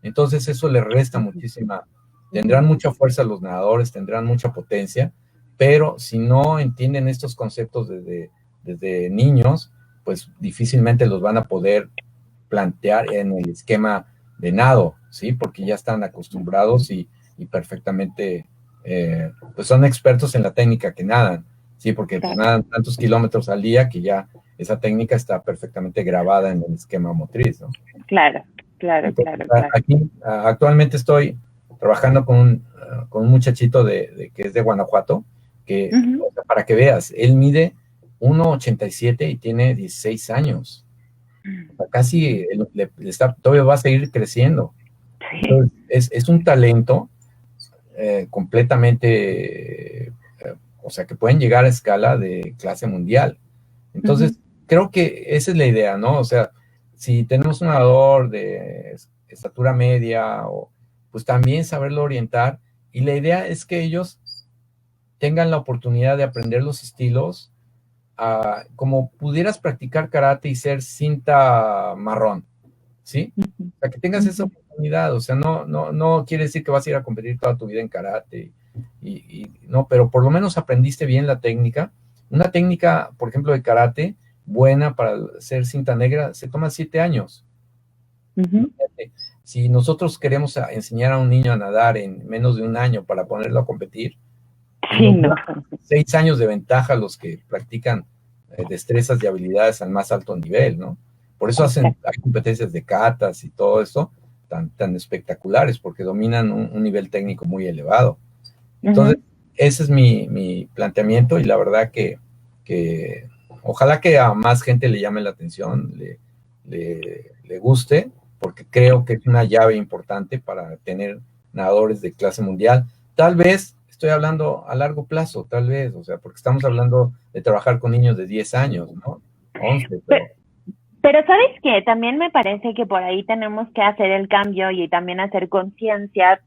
Entonces eso le resta muchísima, tendrán mucha fuerza los nadadores, tendrán mucha potencia, pero si no entienden estos conceptos desde niños, pues difícilmente los van a poder plantear en el esquema de nado, ¿sí? Porque ya están acostumbrados y perfectamente, pues son expertos en la técnica que nadan, ¿sí? Porque pues, nadan tantos kilómetros al día que ya esa técnica está perfectamente grabada en el esquema motriz, ¿no? Claro. Entonces, aquí actualmente estoy trabajando con un muchachito que es de Guanajuato, que, o sea, para que veas, él mide 1,87 y tiene 16 años. O sea, casi todavía va a seguir creciendo. Entonces, es un talento completamente, o sea, que pueden llegar a escala de clase mundial. Entonces, creo que esa es la idea, ¿no? O sea, si tenemos un nadador de estatura media, pues también saberlo orientar. Y la idea es que ellos tengan la oportunidad de aprender los estilos, como pudieras practicar karate y ser cinta marrón, ¿sí? O sea, que tengas esa oportunidad. O sea, no quiere decir que vas a ir a competir toda tu vida en karate, no, pero por lo menos aprendiste bien la técnica. Una técnica, por ejemplo, de karate, buena para ser cinta negra, se toma 7 años. Si nosotros queremos enseñar a un niño a nadar en menos de un año para ponerlo a competir, 6 años de ventaja los que practican destrezas y habilidades al más alto nivel, ¿no? Por eso hay competencias de katas y todo esto tan espectaculares, porque dominan un nivel técnico muy elevado. Entonces, ese es mi planteamiento, y la verdad que ojalá que a más gente le llame la atención, le guste, porque creo que es una llave importante para tener nadadores de clase mundial. Tal vez estoy hablando a largo plazo, tal vez, o sea, porque estamos hablando de trabajar con niños de 10 años, ¿no? 11, pero ¿sabes qué? También me parece que por ahí tenemos que hacer el cambio y también hacer conciencia,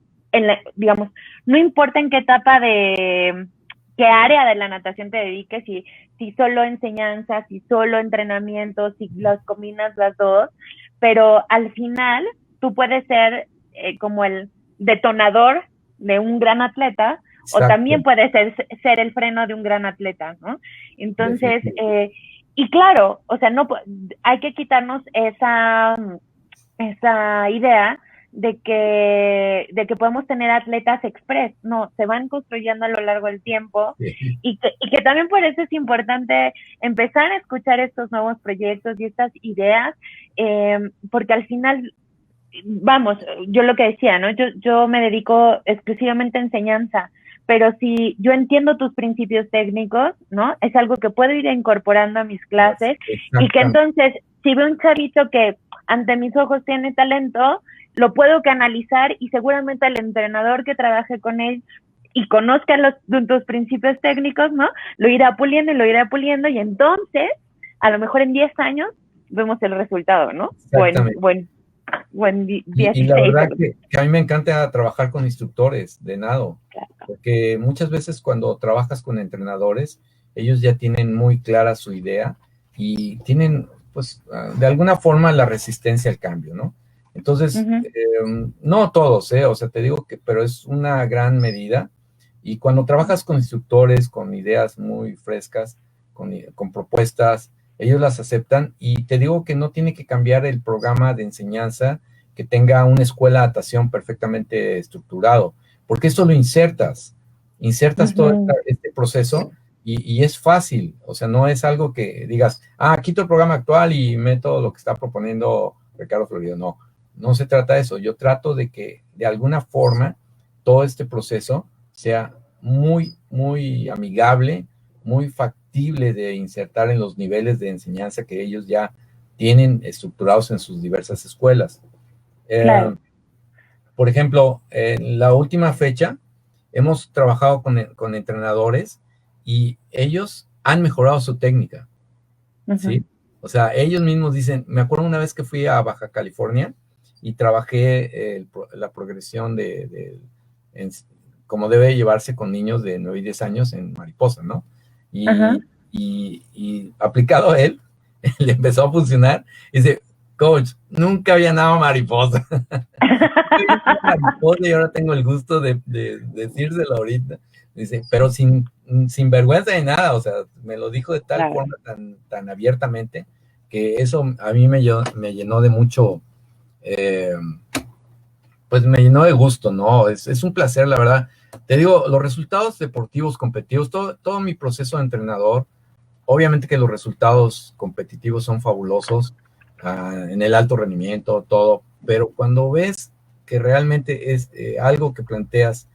digamos, no importa en qué etapa qué área de la natación te dediques, si solo enseñanza, si solo entrenamiento, si las combinas las dos, pero al final tú puedes ser como el detonador de un gran atleta. Exacto. O también puede ser el freno de un gran atleta, ¿no? Entonces, y claro, o sea, no hay que quitarnos esa idea de que podemos tener atletas express. No, se van construyendo a lo largo del tiempo, y que también por eso es importante empezar a escuchar estos nuevos proyectos y estas ideas, porque al final, vamos, yo lo que decía, ¿no? Yo me dedico exclusivamente a enseñanza, pero si yo entiendo tus principios técnicos, ¿no? Es algo que puedo ir incorporando a mis clases, y que entonces, si veo un chavito que ante mis ojos tiene talento, lo puedo canalizar, y seguramente el entrenador que trabaje con él y conozca tus principios técnicos, ¿no? Lo irá puliendo, y entonces, a lo mejor en 10 años, vemos el resultado, ¿no? O en 16. Y la verdad que a mí me encanta trabajar con instructores de nado, porque muchas veces cuando trabajas con entrenadores, ellos ya tienen muy clara su idea y tienen, pues, de alguna forma la resistencia al cambio, ¿no? Entonces, no todos, o sea, te digo pero es una gran medida, y cuando trabajas con instructores, con ideas muy frescas, con propuestas, ellos las aceptan, y te digo que no tiene que cambiar el programa de enseñanza, que tenga una escuela de natación perfectamente estructurado, porque eso lo insertas todo este proceso, y es fácil. O sea, no es algo que digas, quito el programa actual y meto lo que está proponiendo Ricardo Florido. No se trata de eso. Yo trato de que de alguna forma todo este proceso sea muy, muy amigable, muy factible de insertar en los niveles de enseñanza que ellos ya tienen estructurados en sus diversas escuelas. Claro. Por ejemplo, en la última fecha hemos trabajado con entrenadores, y ellos han mejorado su técnica, ¿sí? O sea, ellos mismos dicen, me acuerdo una vez que fui a Baja California y trabajé la progresión como debe llevarse con niños de 9 y 10 años en mariposa, ¿no? Y y aplicado a él, le empezó a funcionar. Dice, coach, nunca había nada mariposa. Mariposa y ahora tengo el gusto de decírselo ahorita. Dice, pero sin vergüenza de nada, o sea, me lo dijo de tal forma tan abiertamente, que eso a mí me llenó de mucho, pues me llenó de gusto, ¿no? Es un placer, la verdad. Te digo, los resultados deportivos competitivos, todo mi proceso de entrenador, obviamente que los resultados competitivos son fabulosos, en el alto rendimiento, todo, pero cuando ves que realmente es algo que planteas,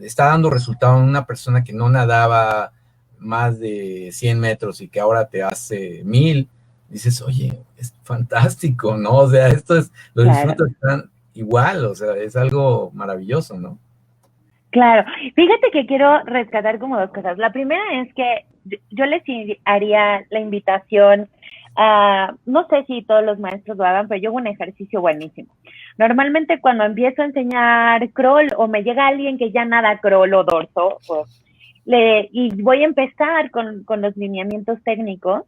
está dando resultado en una persona que no nadaba más de 100 metros y que ahora te hace 1000, dices, oye, es fantástico, ¿no? O sea, lo disfrutas tan igual, o sea, es algo maravilloso, ¿no? Claro, fíjate que quiero rescatar como dos cosas. La primera es que yo les haría la invitación a, no sé si todos los maestros lo hagan, pero yo hago un ejercicio buenísimo. Normalmente cuando empiezo a enseñar crawl o me llega alguien que ya nada crawl o dorso, y voy a empezar con los lineamientos técnicos,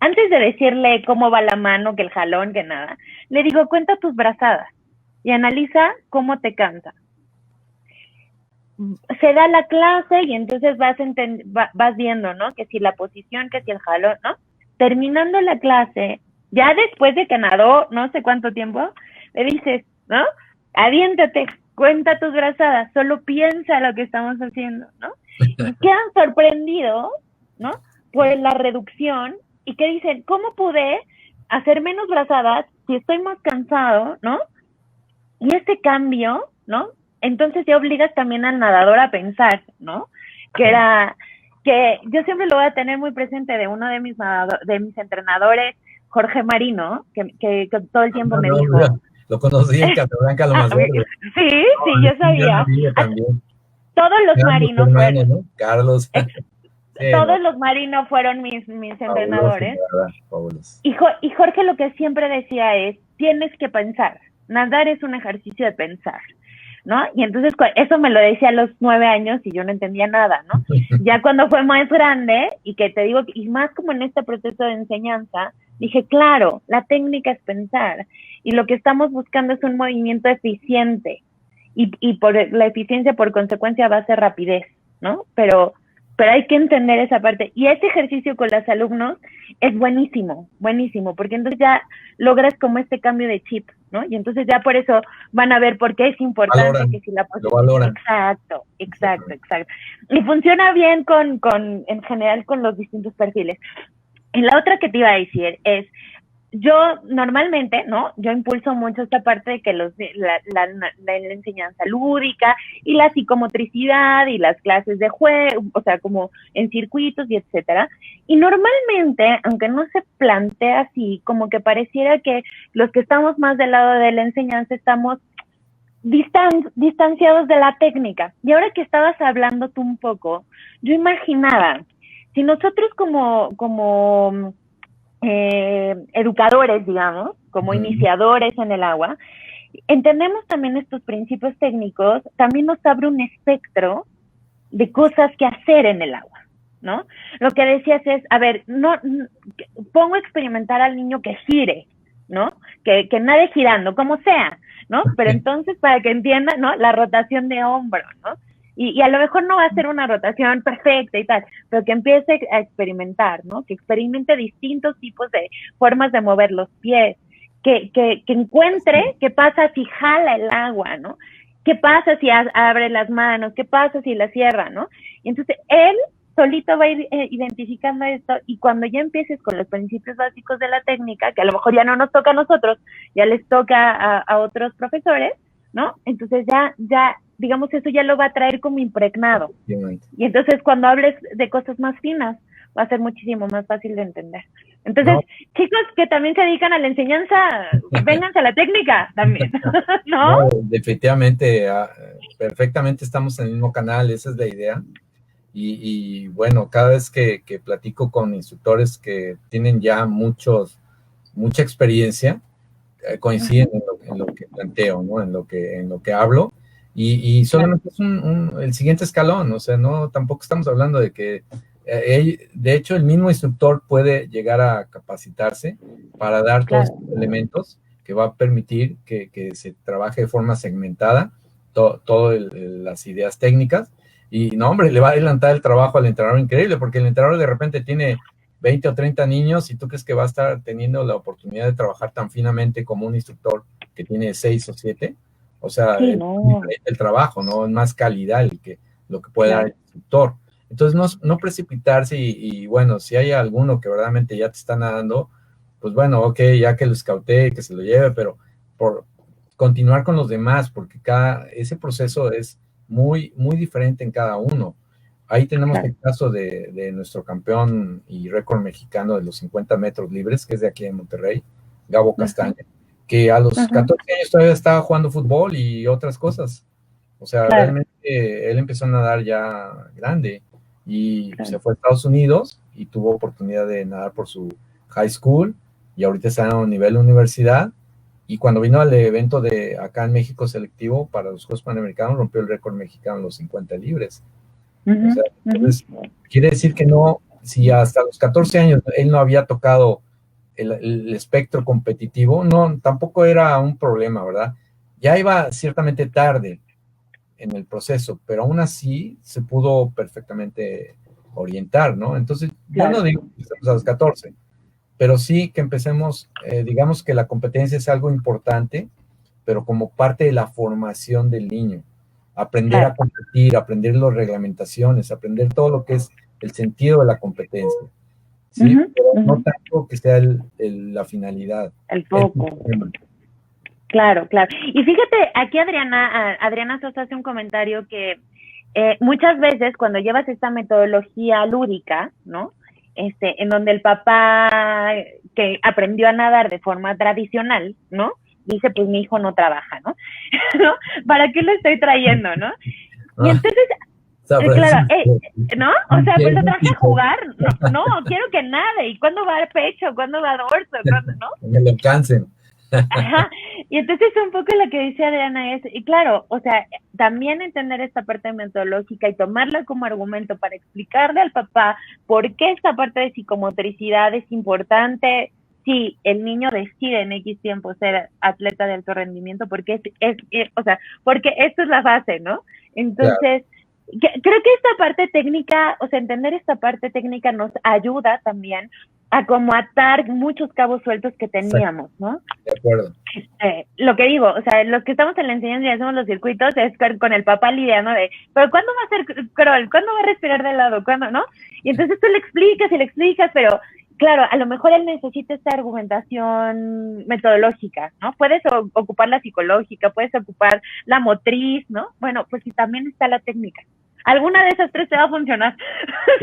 antes de decirle cómo va la mano, que el jalón, que nada, le digo, cuenta tus brazadas y analiza cómo te cansa. Se da la clase y entonces vas viendo, ¿no? Que si la posición, que si el jalón, ¿no? Terminando la clase, ya después de que nadó no sé cuánto tiempo, le dices, ¿no? Aviéntate, cuenta tus brazadas, solo piensa lo que estamos haciendo, ¿no? Y quedan sorprendidos, ¿no? Por la reducción y que dicen, ¿cómo pude hacer menos brazadas si estoy más cansado, ¿no? Y este cambio, ¿no? Entonces ya obligas también al nadador a pensar, ¿no? Que yo siempre lo voy a tener muy presente de uno de mis entrenadores, Jorge Marino, que todo el tiempo me dijo... Lo conocí en Casablanca, lo más verde. Sí, yo sabía. Todos los marinos fueron... ¿no? Carlos. Todos los marinos fueron mis entrenadores. Fabuloso. Y Jorge lo que siempre decía es, tienes que pensar. Nadar es un ejercicio de pensar, ¿no? Y entonces eso me lo decía a los 9 años y yo no entendía nada, ¿no? Ya cuando fue más grande, y que te digo, y más como en este proceso de enseñanza, dije, claro, la técnica es pensar, y lo que estamos buscando es un movimiento eficiente, y por la eficiencia, por consecuencia, va a ser rapidez, ¿no? Pero hay que entender esa parte. Y ese ejercicio con los alumnos es buenísimo, buenísimo, porque entonces ya logras como este cambio de chip, ¿no? Y entonces ya por eso van a ver por qué es importante valoran, que si la lo valoran. Exacto. Y funciona bien en general con los distintos perfiles. Y la otra que te iba a decir es, yo normalmente, ¿no? Yo impulso mucho esta parte de que la enseñanza lúdica y la psicomotricidad y las clases de juego, o sea, como en circuitos y etcétera. Y normalmente, aunque no se plantea así, como que pareciera que los que estamos más del lado de la enseñanza estamos distanciados de la técnica. Y ahora que estabas hablando tú un poco, yo imaginaba, si nosotros como educadores, digamos, como iniciadores en el agua, entendemos también estos principios técnicos, también nos abre un espectro de cosas que hacer en el agua, ¿no? Lo que decías es, a ver, pongo a experimentar al niño que gire, ¿no? Que nade girando, como sea, ¿no? Pero entonces para que entienda, ¿no? La rotación de hombro, ¿no? Y a lo mejor no va a ser una rotación perfecta y tal, pero que empiece a experimentar, ¿no? Que experimente distintos tipos de formas de mover los pies, que encuentre qué pasa si jala el agua, ¿no? ¿Qué pasa si abre las manos? ¿Qué pasa si la cierra, no? Y entonces él solito va a ir identificando esto, y cuando ya empieces con los principios básicos de la técnica, que a lo mejor ya no nos toca a nosotros, ya les toca a otros profesores, ¿no? Entonces ya digamos, eso ya lo va a traer como impregnado. Y entonces cuando hables de cosas más finas, va a ser muchísimo más fácil de entender. Entonces, chicos que también se dedican a la enseñanza, vénganse a la técnica también, ¿no? Definitivamente, perfectamente estamos en el mismo canal, esa es la idea. Y bueno, cada vez que platico con instructores que tienen ya mucha experiencia, coinciden en lo que planteo, ¿no? En lo que hablo. Y solamente es el siguiente escalón, o sea, no, tampoco estamos hablando de que De hecho, el mismo instructor puede llegar a capacitarse para dar todos Claro. estos elementos que va a permitir que se trabaje de forma segmentada todas las ideas técnicas. Y no, hombre, le va a adelantar el trabajo al entrenador increíble, porque el entrenador de repente tiene 20 o 30 niños y tú crees que va a estar teniendo la oportunidad de trabajar tan finamente como un instructor que tiene 6 o 7. O sea, Sí, es no, diferente el trabajo, ¿no? Es más calidad lo que puede dar claro. el instructor. Entonces, no precipitarse bueno, si hay alguno que verdaderamente ya te está nadando, pues bueno, ok, ya que lo escautee, que se lo lleve, pero por continuar con los demás, porque ese proceso es muy, muy diferente en cada uno. Ahí tenemos Claro. el caso de nuestro campeón y récord mexicano de los 50 metros libres, que es de aquí en Monterrey, Gabo Ujú, Castaña, que a los ujú, 14 años todavía estaba jugando fútbol y otras cosas. O sea, claro, realmente él empezó a nadar ya grande y se claro. fue a Estados Unidos y tuvo oportunidad de nadar por su high school y ahorita está a un nivel universidad. Y cuando vino al evento de acá en México selectivo para los Juegos Panamericanos, rompió el récord mexicano en los 50 libres. O Ujú, sea, ujú, entonces, quiere decir que no, si hasta los 14 años él no había tocado el espectro competitivo, no, tampoco era un problema, ¿verdad? Ya iba ciertamente tarde en el proceso, pero aún así se pudo perfectamente orientar, ¿no? Entonces, yo no claro. digo que estemos a los 14, pero sí que empecemos, digamos que la competencia es algo importante, pero como parte de la formación del niño. Aprender a Claro. competir, aprender las reglamentaciones, aprender todo lo que es el sentido de la competencia, ¿sí? Ujú, Pero ujú, no tanto que sea la finalidad, el el foco. tema. Claro, claro. Y fíjate, aquí Adriana Sosa hace un comentario que muchas veces cuando llevas esta metodología lúdica, ¿no? En donde el papá que aprendió a nadar de forma tradicional, ¿no? Dice, pues mi hijo no trabaja, ¿no? ¿No? ¿Para qué lo estoy trayendo, no? Y Ah, entonces, San claro, Francisco. ¿no? O sea, pues lo traje a jugar, no, no, quiero que nade, ¿y cuándo va a dar pecho? ¿Cuándo va a dar dorso? ¿Cuándo, no? Me lo cansen. Ajá, y entonces un poco lo que dice Adriana es, y claro, o sea, también entender esta parte metodológica y tomarla como argumento para explicarle al papá por qué esta parte de psicomotricidad es importante si el niño decide en X tiempo ser atleta de alto rendimiento, porque o sea, porque esto es la base, ¿no? Claro, Entonces, creo que esta parte técnica, o sea, entender esta parte técnica nos ayuda también a como atar muchos cabos sueltos que exacto, teníamos, ¿no? de acuerdo. Lo que digo, o sea, los que estamos en la enseñanza y hacemos los circuitos es con el papá lidiando de, pero ¿cuándo va a ser crawl? ¿Cuándo va a respirar de lado? ¿Cuándo, no? Y entonces tú le explicas, pero claro, a lo mejor él necesita esta argumentación metodológica, ¿no? Puedes ocupar la psicológica, puedes ocupar la motriz, ¿no? Bueno, pues si también está la técnica. Alguna de esas tres te va a funcionar,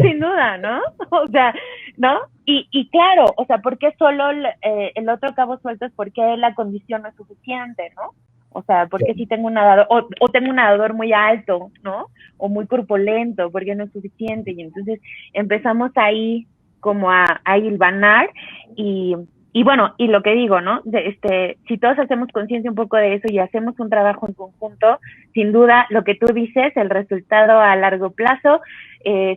sin duda, ¿no? O sea, ¿no? Y claro, o sea, ¿por qué solo el otro cabo suelto es porque la condición no es suficiente, ¿no? O sea, porque si tengo un nadador, o tengo un nadador muy alto, ¿no? O muy corpulento, porque no es suficiente. Y entonces empezamos ahí como a hilvanar y bueno, y lo que digo, ¿no? Si todos hacemos conciencia un poco de eso y hacemos un trabajo en conjunto, sin duda, lo que tú dices, el resultado a largo plazo,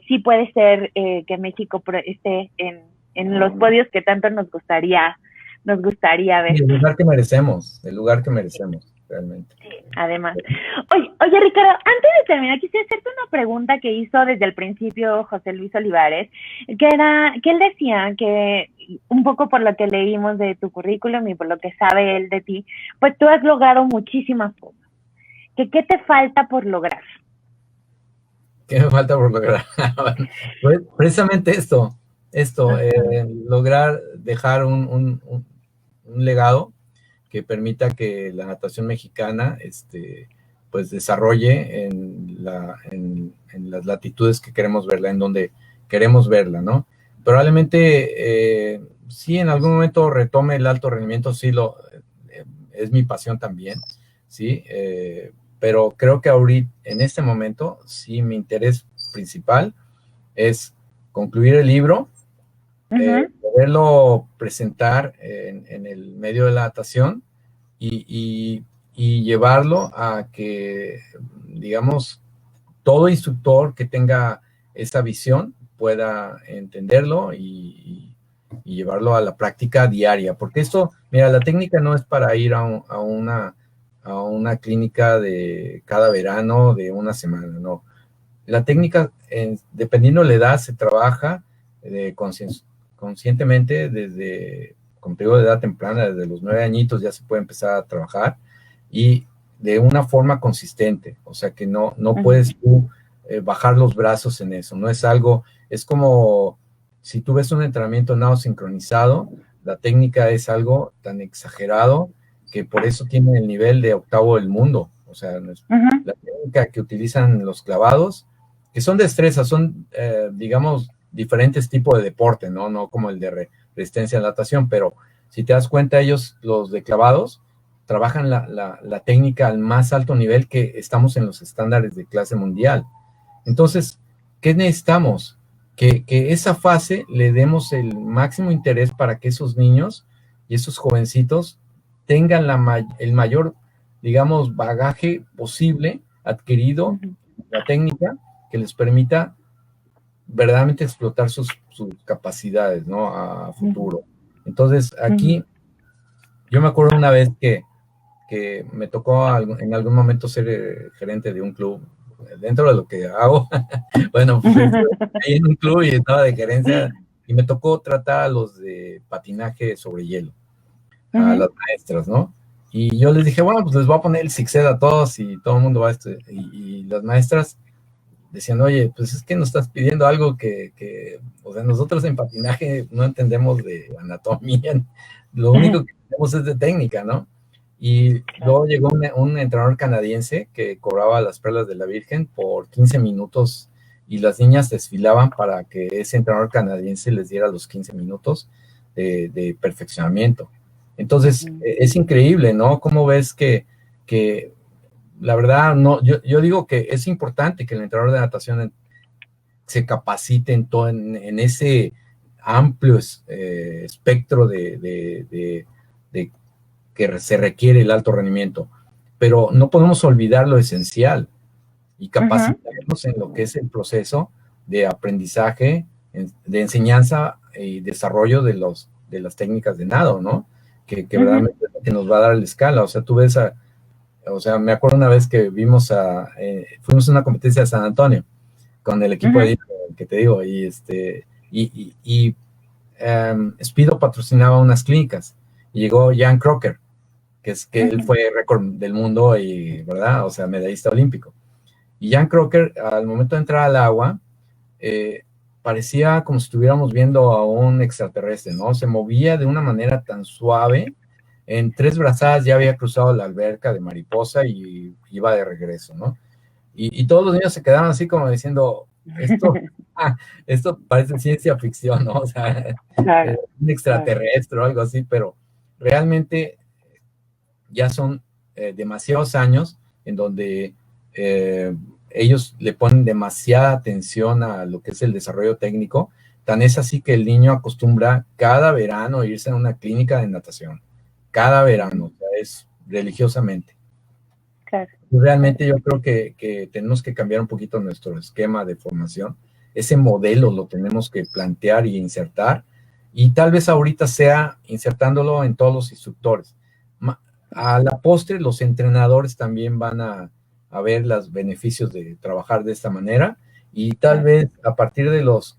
sí puede ser que México esté en los podios que tanto nos gustaría ver. Y el lugar que merecemos, realmente. Además. Oye, Ricardo, antes de terminar, quisiera hacerte una pregunta que hizo desde el principio José Luis Olivares, que él decía que un poco por lo que leímos de tu currículum y por lo que sabe él de ti, pues tú has logrado muchísimas cosas. ¿Qué te falta por lograr? ¿Qué me falta por lograr? Pues precisamente lograr dejar un legado que permita que la natación mexicana pues desarrolle en las latitudes que queremos verla, en donde queremos verla, ¿no? Probablemente sí en algún momento retome el alto rendimiento, sí es mi pasión también, ¿sí? Pero creo que ahorita, en este momento, sí mi interés principal es concluir el libro, poderlo presentar en el medio de la natación y llevarlo a que, digamos, todo instructor que tenga esa visión pueda entenderlo y llevarlo a la práctica diaria, porque esto, mira, la técnica no es para ir a una clínica de cada verano de una semana, no. La técnica, dependiendo de la edad, se trabaja conscientemente desde, como te digo, de edad temprana, desde los 9 añitos ya se puede empezar a trabajar y de una forma consistente, o sea que no puedes tú bajar los brazos en eso, no es algo, es como si tú ves un entrenamiento nado sincronizado, la técnica es algo tan exagerado que por eso tiene el nivel de octavo del mundo, o sea, la técnica que utilizan los clavados, que son destrezas, son, digamos, diferentes tipos de deporte, no como el de resistencia a natación, pero si te das cuenta, ellos, los de clavados, trabajan la técnica al más alto nivel que estamos en los estándares de clase mundial. Entonces, ¿qué necesitamos? Que esa fase le demos el máximo interés para que esos niños y esos jovencitos tengan el mayor, digamos, bagaje posible adquirido, la técnica que les permita verdaderamente explotar sus capacidades, ¿no? A futuro. Entonces, aquí, yo me acuerdo una vez que me tocó en algún momento ser gerente de un club, dentro de lo que hago, bueno, pues ahí en un club y estaba de gerencia, y me tocó tratar a los de patinaje sobre hielo, a las maestras, ¿no? Y yo les dije, bueno, pues les voy a poner el Sixed a todos y todo el mundo va a y las maestras decían, oye, pues es que nos estás pidiendo algo que o sea, nosotros en patinaje no entendemos de anatomía, lo único que tenemos es de técnica, ¿no? Y luego llegó un entrenador canadiense que cobraba las perlas de la Virgen por 15 minutos y las niñas desfilaban para que ese entrenador canadiense les diera los 15 minutos de perfeccionamiento. Entonces, es increíble, ¿no? Cómo ves que la verdad, no, yo digo que es importante que el entrenador de natación se capacite en ese amplio espectro de que se requiere el alto rendimiento, pero no podemos olvidar lo esencial y capacitarnos en lo que es el proceso de aprendizaje, de enseñanza y desarrollo de las técnicas de nado, ¿no? Que verdaderamente es lo que nos va a dar la escala. O sea, tú ves o sea, me acuerdo una vez que fuimos a una competencia de San Antonio con el equipo de que te digo, y Speedo patrocinaba unas clínicas y llegó Jan Crocker, que él fue récord del mundo y, ¿verdad? O sea, medallista olímpico. Y Jan Crocker, al momento de entrar al agua, parecía como si estuviéramos viendo a un extraterrestre, ¿no? Se movía de una manera tan suave. En 3 brazadas ya había cruzado la alberca de mariposa y iba de regreso, ¿no? Y todos los niños se quedaban así como diciendo, esto parece ciencia ficción, ¿no? O sea, un extraterrestre o algo así, pero realmente ya son demasiados años en donde ellos le ponen demasiada atención a lo que es el desarrollo técnico, tan es así que el niño acostumbra cada verano irse a una clínica de natación, cada verano, o sea, es religiosamente. Claro. Realmente yo creo que tenemos que cambiar un poquito nuestro esquema de formación, ese modelo lo tenemos que plantear y insertar, y tal vez ahorita sea insertándolo en todos los instructores. A la postre, los entrenadores también van a ver los beneficios de trabajar de esta manera, y tal vez a partir de los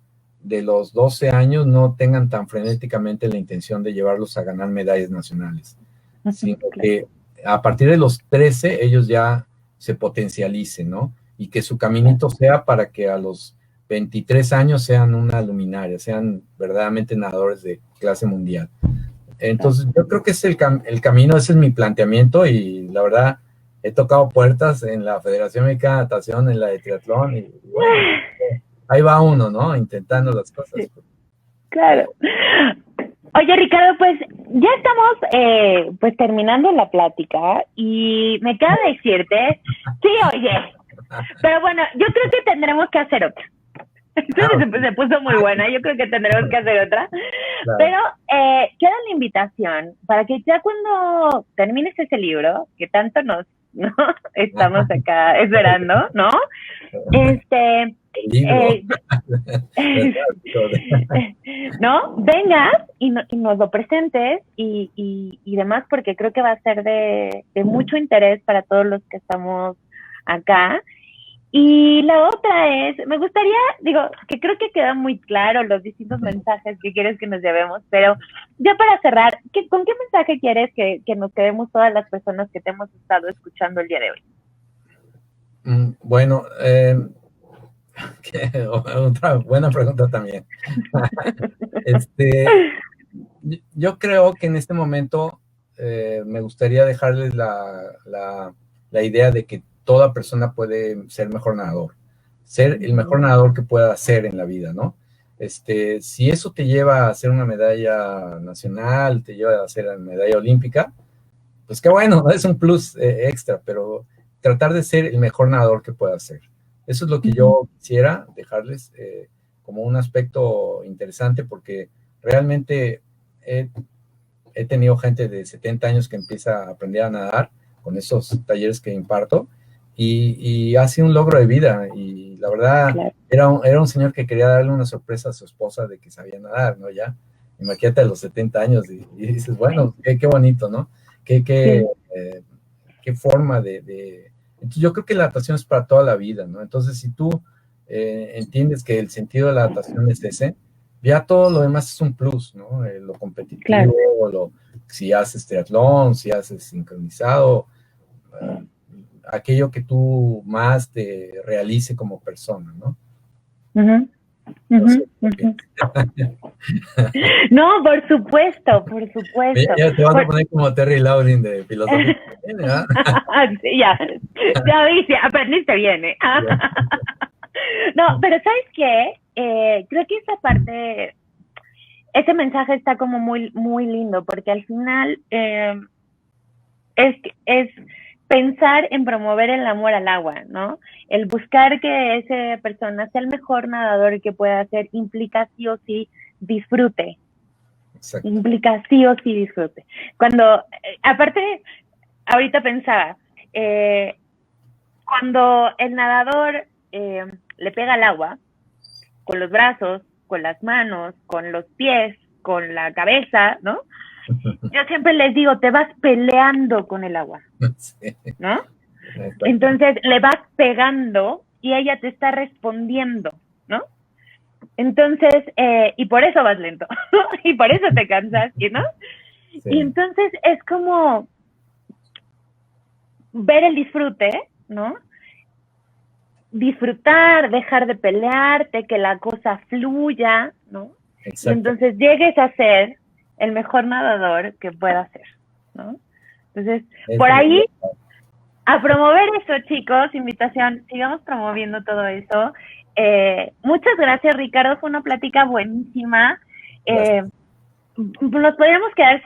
12 años no tengan tan frenéticamente la intención de llevarlos a ganar medallas nacionales, sino que a partir de los 13 ellos ya se potencialicen, ¿no? Y que su caminito sea para que a los 23 años sean una luminaria, sean verdaderamente nadadores de clase mundial. Entonces, yo creo que es el camino, ese es mi planteamiento, y la verdad, he tocado puertas en la Federación Mexicana de Natación, en la de triatlón, y bueno, ahí va uno, ¿no? Intentando las cosas. Sí. Claro. Oye, Ricardo, pues ya estamos pues terminando la plática y me queda decirte, sí, oye, pero bueno, yo creo que tendremos que hacer otra. Se puso muy buena, yo creo que tendremos que hacer otra, claro. Pero queda la invitación para que ya cuando termines ese libro, que tanto nos ¿no? Estamos acá esperando, ¿no? Este, libro. ¿no? Vengas y nos lo presentes y demás, porque creo que va a ser de mucho interés para todos los que estamos acá. Y la otra es, me gustaría, digo, que creo que quedan muy claros los distintos mensajes que quieres que nos llevemos, pero ya para cerrar, ¿con qué mensaje quieres que nos quedemos todas las personas que te hemos estado escuchando el día de hoy? Bueno, otra buena pregunta también. Yo creo que en este momento me gustaría dejarles la idea de que toda persona puede ser mejor nadador, ser el mejor nadador que pueda ser en la vida, ¿no? Si eso te lleva a hacer una medalla nacional, te lleva a hacer una medalla olímpica, pues qué bueno, ¿no? Es un plus extra, pero tratar de ser el mejor nadador que pueda ser. Eso es lo que yo quisiera dejarles como un aspecto interesante, porque realmente he tenido gente de 70 años que empieza a aprender a nadar con esos talleres que imparto, y ha sido un logro de vida, y la verdad, claro, era un señor que quería darle una sorpresa a su esposa de que sabía nadar, ¿no? Ya, imagínate a los 70 años, y dices, bueno, qué bonito, ¿no? Qué forma de... Entonces yo creo que la natación es para toda la vida, ¿no? Entonces si tú entiendes que el sentido de la natación es ese, ya todo lo demás es un plus, ¿no? Lo competitivo, claro, si haces triatlón, si haces sincronizado, aquello que tú más te realice como persona, ¿no? No, por supuesto, por supuesto. Ya te vas a poner como Terry Laurin de filosofía. Sí, ya viste, aprendiste bien, ¿eh? No, pero ¿sabes qué? Creo que esa parte, ese mensaje está como muy, muy lindo, porque al final es pensar en promover el amor al agua, ¿no? El buscar que esa persona sea el mejor nadador que pueda hacer implica sí o sí disfrute. Exacto. Implica sí o sí disfrute. Cuando, aparte, ahorita pensaba, cuando el nadador le pega al agua, con los brazos, con las manos, con los pies, con la cabeza, ¿no? Yo siempre les digo, te vas peleando con el agua, ¿no? Entonces le vas pegando y ella te está respondiendo, ¿no? Entonces, y por eso vas lento, y por eso te cansas, ¿no? Sí. Y entonces es como ver el disfrute, ¿no? Disfrutar, dejar de pelearte, que la cosa fluya, ¿no? Exacto. Y entonces llegues a ser el mejor nadador que pueda ser, ¿no? Entonces, por ahí, a promover eso, chicos, invitación, sigamos promoviendo todo eso. Muchas gracias, Ricardo, fue una plática buenísima. Nos podríamos quedar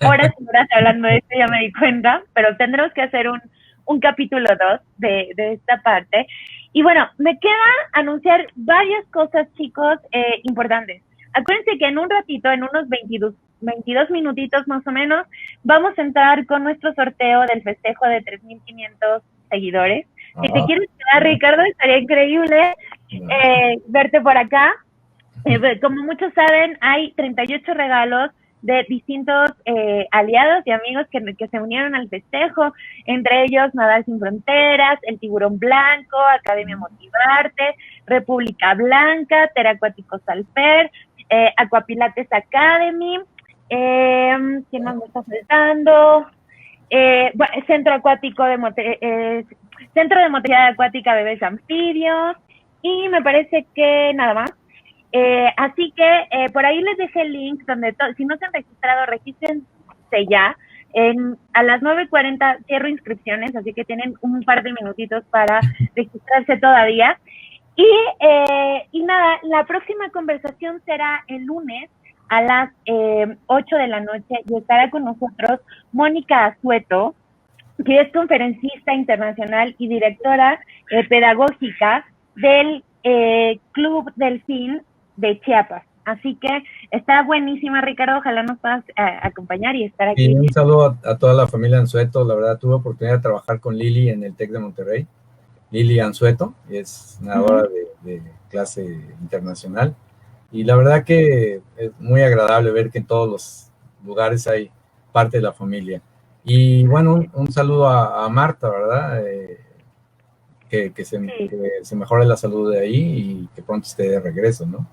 horas y horas hablando de esto, ya me di cuenta, pero tendremos que hacer un capítulo 2 de esta parte. Y bueno, me queda anunciar varias cosas, chicos, importantes. Acuérdense que en un ratito, en unos 22 minutitos más o menos, vamos a entrar con nuestro sorteo del festejo de 3,500 seguidores. Si te quieres quedar, Ricardo, estaría increíble verte por acá. Como muchos saben, hay 38 regalos de distintos aliados y amigos que se unieron al festejo, entre ellos Nadar Sin Fronteras, El Tiburón Blanco, Academia Motivarte, República Blanca, Teracuáticos Alper, Aquapilates Academy, ¿quién más me está faltando? Centro Acuático Centro de Motricidad Acuática Bebés Anfibios, y me parece que nada más. Así que por ahí les dejé el link donde si no se han registrado, regístrense ya. A las 9:40 cierro inscripciones, así que tienen un par de minutitos para registrarse todavía. Y nada, la próxima conversación será el lunes a las 8 de la noche y estará con nosotros Mónica Azueto, que es conferencista internacional y directora pedagógica del Club Delfín de Chiapas. Así que está buenísima, Ricardo, ojalá nos puedas acompañar y estar aquí. Y un saludo a toda la familia Anzueto. La verdad, tuve oportunidad de trabajar con Lili en el TEC de Monterrey. Lili Anzueto, es nadadora de clase internacional. Y la verdad que es muy agradable ver que en todos los lugares hay parte de la familia. Y bueno, un saludo a Marta, ¿verdad? Que se mejore la salud de ahí y que pronto esté de regreso, ¿no?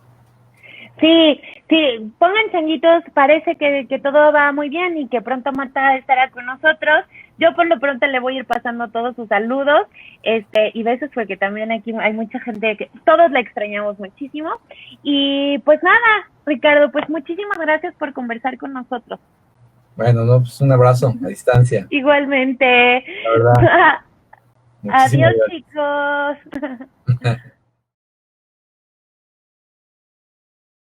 Sí, pongan changuitos, parece que todo va muy bien y que pronto Marta estará con nosotros. Yo por lo pronto le voy a ir pasando todos sus saludos, y besos, porque también aquí hay mucha gente que todos la extrañamos muchísimo. Y pues nada, Ricardo, pues muchísimas gracias por conversar con nosotros. Bueno, no, pues un abrazo a distancia. Igualmente. La verdad. Adiós, Gracias. chicos.